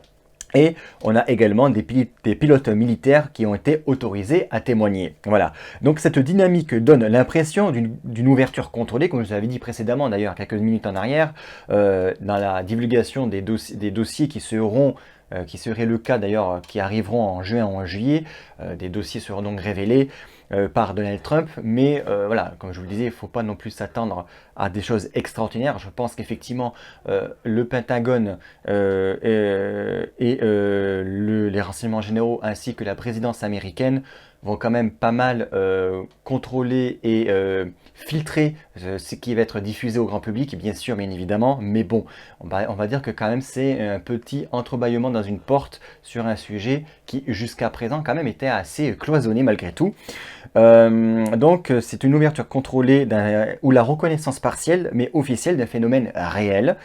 Et on a également des pilotes militaires qui ont été autorisés à témoigner. Voilà. Donc cette dynamique donne l'impression d'une ouverture contrôlée, comme je vous avais dit précédemment d'ailleurs quelques minutes en arrière, dans la divulgation des dossiers qui serait le cas d'ailleurs, qui arriveront en juin ou en juillet. Des dossiers seront donc révélés par Donald Trump, mais voilà, comme je vous le disais, il ne faut pas non plus s'attendre à des choses extraordinaires. Je pense qu'effectivement, le Pentagone et les renseignements généraux ainsi que la présidence américaine vont quand même pas mal contrôler et filtrer ce qui va être diffusé au grand public, bien sûr, bien évidemment, mais bon, on va dire que quand même c'est un petit entrebâillement dans une porte sur un sujet qui jusqu'à présent quand même était assez cloisonné malgré tout. Donc c'est une ouverture contrôlée ou la reconnaissance partielle mais officielle d'un phénomène réel.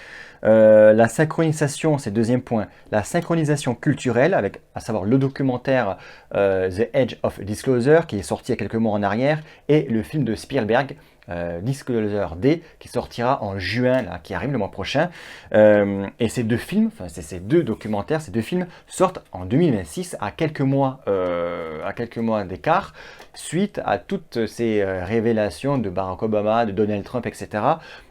La synchronisation, c'est le deuxième point, la synchronisation culturelle, avec à savoir le documentaire The Edge of Disclosure qui est sorti il y a quelques mois en arrière, et le film de Spielberg, Disclosure D, qui sortira en juin, là, qui arrive le mois prochain. Et ces deux films, enfin ces deux documentaires, ces deux films sortent en 2026, à quelques mois d'écart, suite à toutes ces révélations de Barack Obama, de Donald Trump, etc.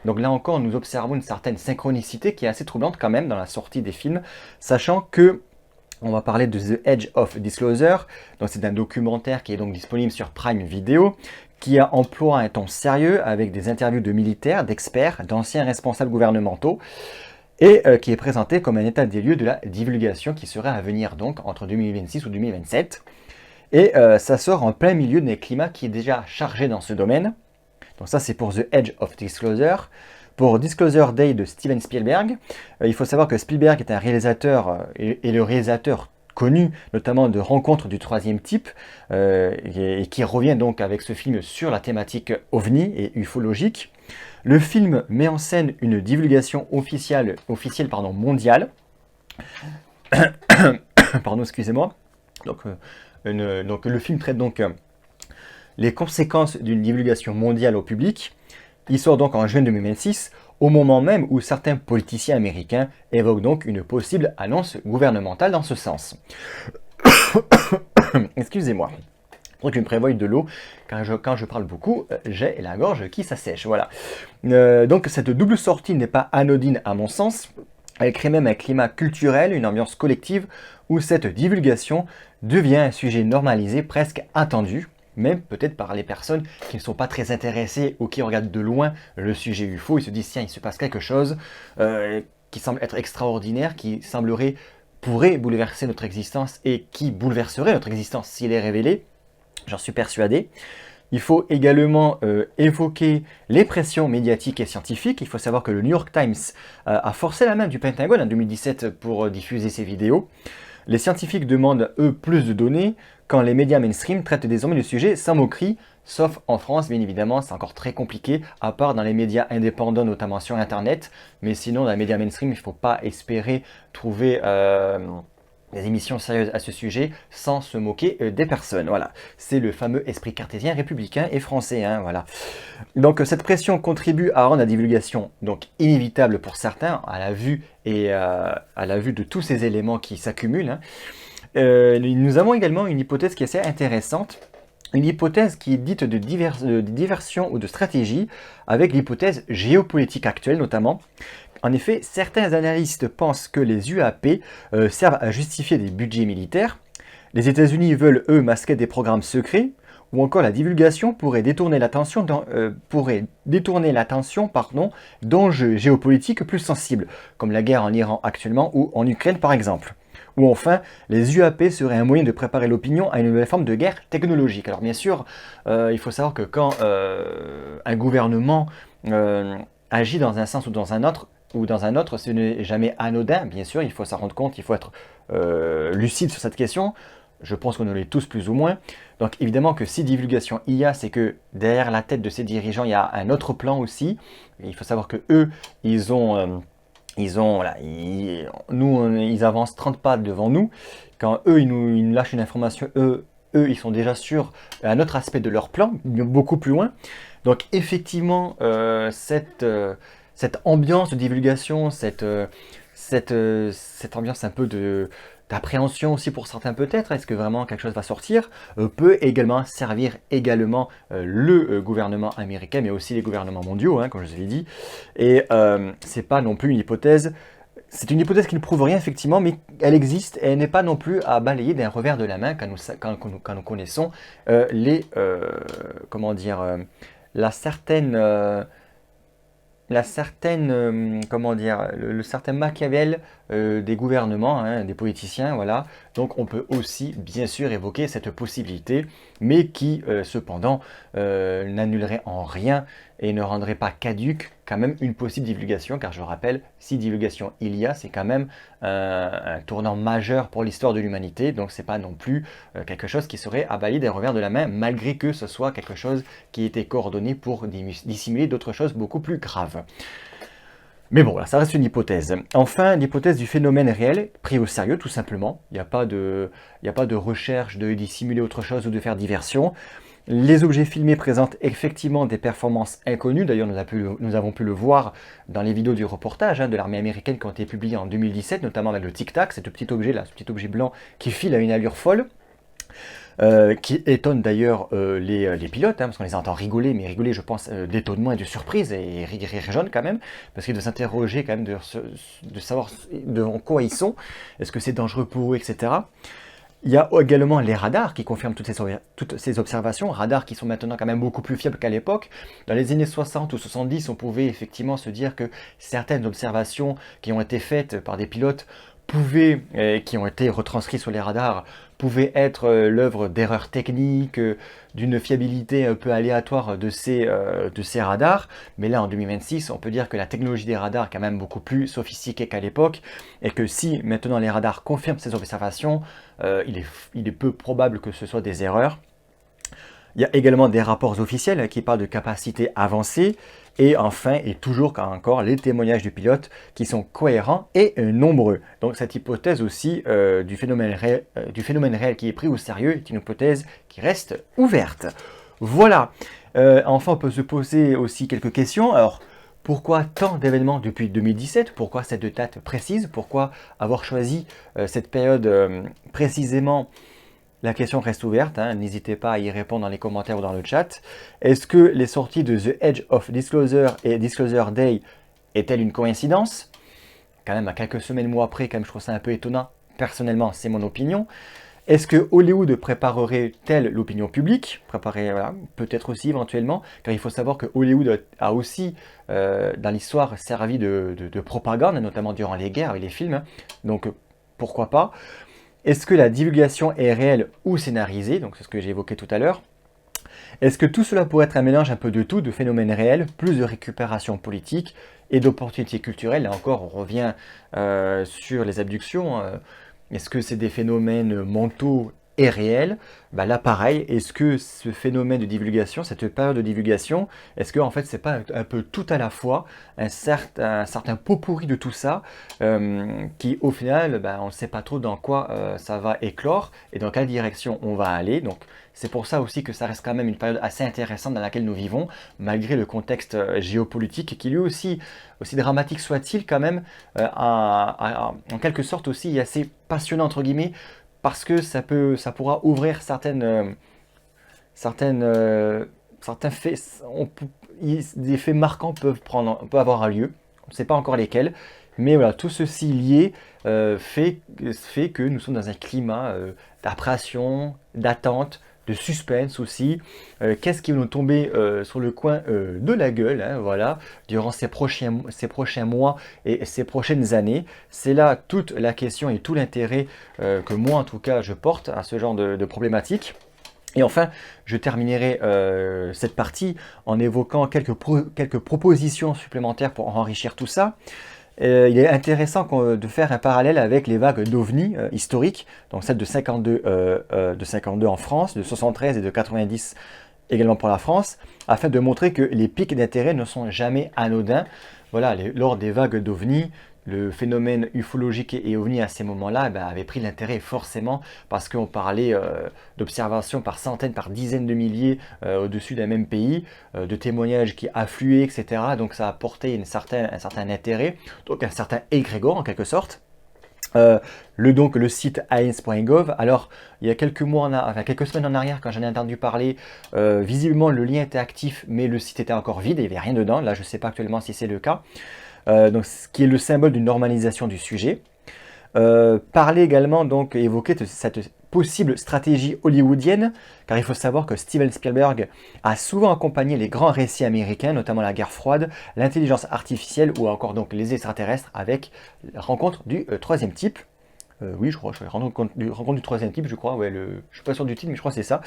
Donc là encore, nous observons une certaine synchronicité qui est assez troublante quand même dans la sortie des films, sachant que on va parler de The Edge of Disclosure. Donc c'est un documentaire qui est donc disponible sur Prime Video, qui emploie un ton sérieux avec des interviews de militaires, d'experts, d'anciens responsables gouvernementaux, et qui est présenté comme un état des lieux de la divulgation qui serait à venir donc entre 2026 ou 2027. Et ça sort en plein milieu d'un climat qui est déjà chargé dans ce domaine. Donc ça c'est pour The Edge of Disclosure. Pour Disclosure Day de Steven Spielberg, il faut savoir que Spielberg est un réalisateur et le réalisateur connu notamment de Rencontres du troisième type, et qui revient donc avec ce film sur la thématique OVNI et ufologique. Le film met en scène une divulgation officielle mondiale. Pardon, excusez-moi. Donc le film traite donc les conséquences d'une divulgation mondiale au public. Il sort donc en juin 2026, au moment même où certains politiciens américains évoquent donc une possible annonce gouvernementale dans ce sens. Excusez-moi. Donc je me prévois de l'eau, quand je parle beaucoup, j'ai la gorge qui s'assèche, voilà. Donc cette double sortie n'est pas anodine à mon sens. Elle crée même un climat culturel, une ambiance collective, où cette divulgation devient un sujet normalisé, presque attendu, même peut-être par les personnes qui ne sont pas très intéressées ou qui regardent de loin le sujet UFO. Ils se disent, tiens, il se passe quelque chose qui semble être extraordinaire, qui pourrait bouleverser notre existence et qui bouleverserait notre existence s'il est révélé. J'en suis persuadé. Il faut également évoquer les pressions médiatiques et scientifiques. Il faut savoir que le New York Times a forcé la main du Pentagone en 2017 pour diffuser ces vidéos. Les scientifiques demandent, eux, plus de données, quand les médias mainstream traitent désormais le sujet sans moquerie, sauf en France, bien évidemment, c'est encore très compliqué, à part dans les médias indépendants, notamment sur Internet. Mais sinon, dans les médias mainstream, il ne faut pas espérer trouver des émissions sérieuses à ce sujet sans se moquer des personnes. Voilà, c'est le fameux esprit cartésien républicain et français. Hein, voilà. Donc cette pression contribue à rendre la divulgation donc inévitable pour certains à la vue et à la vue de tous ces éléments qui s'accumulent. Hein. Nous avons également une hypothèse qui est assez intéressante. Une hypothèse qui est dite de diversion ou de stratégie avec l'hypothèse géopolitique actuelle notamment. En effet, certains analystes pensent que les UAP servent à justifier des budgets militaires. Les États-Unis veulent, eux, masquer des programmes secrets, ou encore la divulgation pourrait détourner l'attention d'enjeux géopolitiques plus sensibles, comme la guerre en Iran actuellement ou en Ukraine par exemple. Ou enfin, les UAP seraient un moyen de préparer l'opinion à une nouvelle forme de guerre technologique. Alors bien sûr, il faut savoir que quand un gouvernement agit dans un sens ou dans un autre, ce n'est jamais anodin, bien sûr, il faut s'en rendre compte, il faut être lucide sur cette question. Je pense qu'on l'est tous plus ou moins. Donc évidemment que si divulgation il y a, c'est que derrière la tête de ces dirigeants, il y a un autre plan aussi. Il faut savoir que eux, ils avancent 30 pas devant nous. Quand eux, ils nous lâchent une information, eux, ils sont déjà sur un autre aspect de leur plan, beaucoup plus loin. Donc effectivement, cette ambiance de divulgation, cette ambiance un peu d'appréhension aussi pour certains peut-être, est-ce que vraiment quelque chose va sortir, peut également servir le gouvernement américain, mais aussi les gouvernements mondiaux, hein, comme je vous l'ai dit. Et c'est pas non plus une hypothèse, c'est une hypothèse qui ne prouve rien effectivement, mais elle existe et elle n'est pas non plus à balayer d'un revers de la main quand nous connaissons le certain Machiavel des gouvernements, hein, des politiciens, voilà. Donc on peut aussi bien sûr évoquer cette possibilité, mais qui cependant n'annulerait en rien et ne rendrait pas caduque quand même une possible divulgation, car je rappelle, si divulgation il y a, c'est quand même un tournant majeur pour l'histoire de l'humanité, donc c'est pas non plus quelque chose qui serait à balayer d'un revers de la main, malgré que ce soit quelque chose qui était coordonné pour dissimuler d'autres choses beaucoup plus graves. Mais bon, là, ça reste une hypothèse. Enfin, l'hypothèse du phénomène réel, pris au sérieux tout simplement. Il n'y a pas de recherche de dissimuler autre chose ou de faire diversion. Les objets filmés présentent effectivement des performances inconnues. D'ailleurs, nous avons pu le voir dans les vidéos du reportage de l'armée américaine qui ont été publiées en 2017, notamment avec le Tic Tac, ce petit objet là, ce petit objet blanc qui file à une allure folle. Qui étonne d'ailleurs les pilotes, hein, parce qu'on les entend rigoler, mais rigoler, je pense, d'étonnement et de surprise, et rire jaune quand même, parce qu'ils doivent s'interroger quand même de savoir devant quoi ils sont, est-ce que c'est dangereux pour eux, etc. Il y a également les radars qui confirment toutes ces observations, radars qui sont maintenant quand même beaucoup plus fiables qu'à l'époque. Dans les années 60 ou 70, on pouvait effectivement se dire que certaines observations qui ont été faites par des pilotes qui ont été retranscrits sur les radars, pouvaient être l'œuvre d'erreurs techniques, d'une fiabilité un peu aléatoire de ces radars. Mais là, en 2026, on peut dire que la technologie des radars est quand même beaucoup plus sophistiquée qu'à l'époque, et que si maintenant les radars confirment ces observations, il est peu probable que ce soit des erreurs. Il y a également des rapports officiels qui parlent de capacités avancées. Et enfin, et toujours encore, les témoignages du pilote qui sont cohérents et nombreux. Donc cette hypothèse aussi du phénomène réel qui est pris au sérieux est une hypothèse qui reste ouverte. Voilà. Enfin, on peut se poser aussi quelques questions. Alors, pourquoi tant d'événements depuis 2017? Pourquoi cette date précise? Pourquoi avoir choisi cette période précisément? La question reste ouverte, hein. N'hésitez pas à y répondre dans les commentaires ou dans le chat. Est-ce que les sorties de The Edge of Disclosure et Disclosure Day est-elle une coïncidence? Quand même, à quelques semaines, mois après, quand même, je trouve ça un peu étonnant. Personnellement, c'est mon opinion. Est-ce que Hollywood préparerait-elle l'opinion publique? Voilà, peut-être aussi éventuellement, car il faut savoir que Hollywood a aussi, dans l'histoire, servi de propagande, notamment durant les guerres avec les films. Hein. Donc, pourquoi pas? Est-ce que la divulgation est réelle ou scénarisée? Donc c'est ce que j'ai évoqué tout à l'heure. Est-ce que tout cela pourrait être un mélange un peu de tout, de phénomènes réels, plus de récupération politique et d'opportunités culturelles? Là encore, on revient sur les abductions. Est-ce que c'est des phénomènes mentaux est réel, bah là pareil, est-ce que ce phénomène de divulgation, cette période de divulgation, est-ce que en fait c'est pas un peu tout à la fois, un certain pot pourri de tout ça, qui au final, bah, on ne sait pas trop dans quoi ça va éclore et dans quelle direction on va aller. Donc c'est pour ça aussi que ça reste quand même une période assez intéressante dans laquelle nous vivons, malgré le contexte géopolitique qui lui aussi dramatique soit-il quand même, en quelque sorte aussi assez passionnant entre guillemets, parce que ça pourra ouvrir certains faits, des faits marquants peuvent avoir lieu, on ne sait pas encore lesquels, mais voilà, tout ceci lié fait que nous sommes dans un climat d'appréhension, d'attente, de suspense aussi. Qu'est-ce qui va nous tomber sur le coin de la gueule, hein, voilà, durant ces prochains mois et ces prochaines années. C'est là toute la question et tout l'intérêt que moi en tout cas je porte à ce genre de problématique. Et enfin, je terminerai cette partie en évoquant quelques propositions supplémentaires pour enrichir tout ça. Il est intéressant de faire un parallèle avec les vagues d'OVNI historiques, donc celles de 52 en France, de 73 et de 90 également pour la France, afin de montrer que les pics d'intérêt ne sont jamais anodins. Voilà, lors des vagues d'OVNI, le phénomène ufologique et OVNI à ces moments-là avait pris l'intérêt forcément parce qu'on parlait d'observations par centaines, par dizaines de milliers au-dessus d'un même pays, de témoignages qui affluaient, etc. Donc ça a porté un certain intérêt, donc un certain égrégore en quelque sorte. Le site ains.gov, alors il y a quelques semaines en arrière quand j'en ai entendu parler, visiblement le lien était actif mais le site était encore vide, il n'y avait rien dedans, là je ne sais pas actuellement si c'est le cas. Donc, ce qui est le symbole d'une normalisation du sujet. Parler également, donc évoquer cette possible stratégie hollywoodienne, car il faut savoir que Steven Spielberg a souvent accompagné les grands récits américains, notamment la guerre froide, l'intelligence artificielle ou encore donc les extraterrestres avec la rencontre du troisième type. Oui, je crois, rencontre du troisième type, je crois, ouais, je ne suis pas sûr du titre, mais je crois que c'est ça.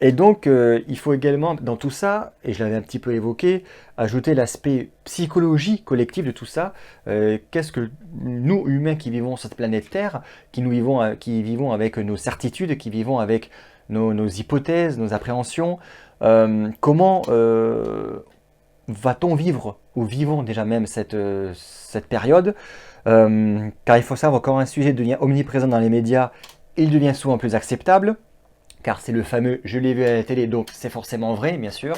Et donc, il faut également, dans tout ça, et je l'avais un petit peu évoqué, ajouter l'aspect psychologie collective de tout ça. Qu'est-ce que nous, humains qui vivons sur cette planète Terre, qui vivons avec nos certitudes, qui vivons avec nos hypothèses, nos appréhensions, comment va-t-on vivre, ou vivons déjà même cette période, car il faut savoir quand un sujet devient omniprésent dans les médias, il devient souvent plus acceptable, car c'est le fameux « je l'ai vu à la télé, donc c'est forcément vrai », bien sûr,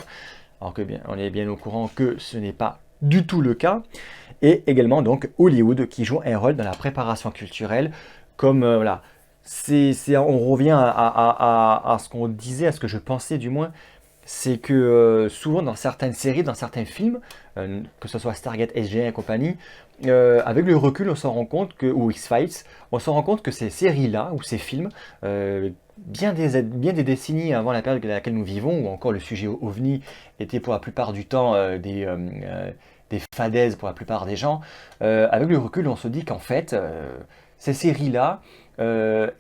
alors que on est bien au courant que ce n'est pas du tout le cas, et également donc Hollywood qui joue un rôle dans la préparation culturelle, comme voilà, on revient à ce qu'on disait, à ce que je pensais du moins, c'est que souvent dans certaines séries, dans certains films, que ce soit Stargate, SG1 et compagnie, avec le recul, on s'en rend compte ou X-Files, on s'en rend compte que ces séries-là, ou ces films, bien des décennies avant la période dans laquelle nous vivons, ou encore le sujet OVNI était pour la plupart du temps des fadaises pour la plupart des gens, avec le recul, on se dit qu'en fait, ces séries-là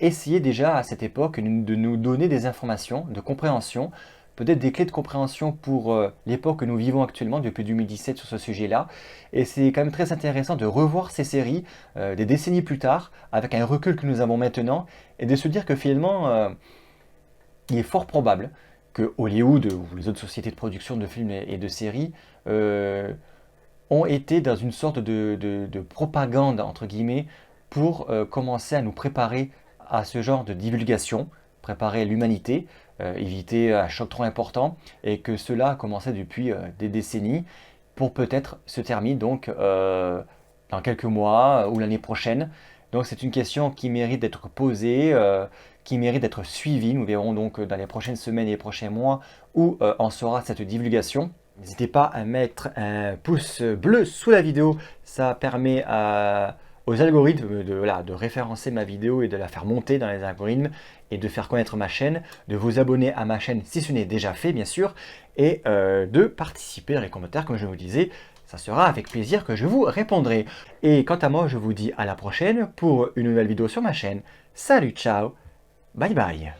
essayaient déjà à cette époque de nous donner des informations, de compréhension, peut-être des clés de compréhension pour l'époque que nous vivons actuellement depuis 2017 sur ce sujet-là. Et c'est quand même très intéressant de revoir ces séries des décennies plus tard, avec un recul que nous avons maintenant, et de se dire que finalement, il est fort probable que Hollywood ou les autres sociétés de production de films et de séries ont été dans une sorte de propagande, entre guillemets, pour commencer à nous préparer à ce genre de divulgation, préparer l'humanité, éviter un choc trop important, et que cela a commencé depuis des décennies pour peut-être se terminer donc dans quelques mois ou l'année prochaine. Donc c'est une question qui mérite d'être posée, qui mérite d'être suivie. Nous verrons donc dans les prochaines semaines et les prochains mois où en sera cette divulgation. N'hésitez pas à mettre un pouce bleu sous la vidéo, ça permet aux algorithmes de référencer ma vidéo et de la faire monter dans les algorithmes et de faire connaître ma chaîne, de vous abonner à ma chaîne si ce n'est déjà fait bien sûr, et de participer dans les commentaires comme je vous disais, ça sera avec plaisir que je vous répondrai. Et quant à moi, je vous dis à la prochaine pour une nouvelle vidéo sur ma chaîne. Salut, ciao, bye bye.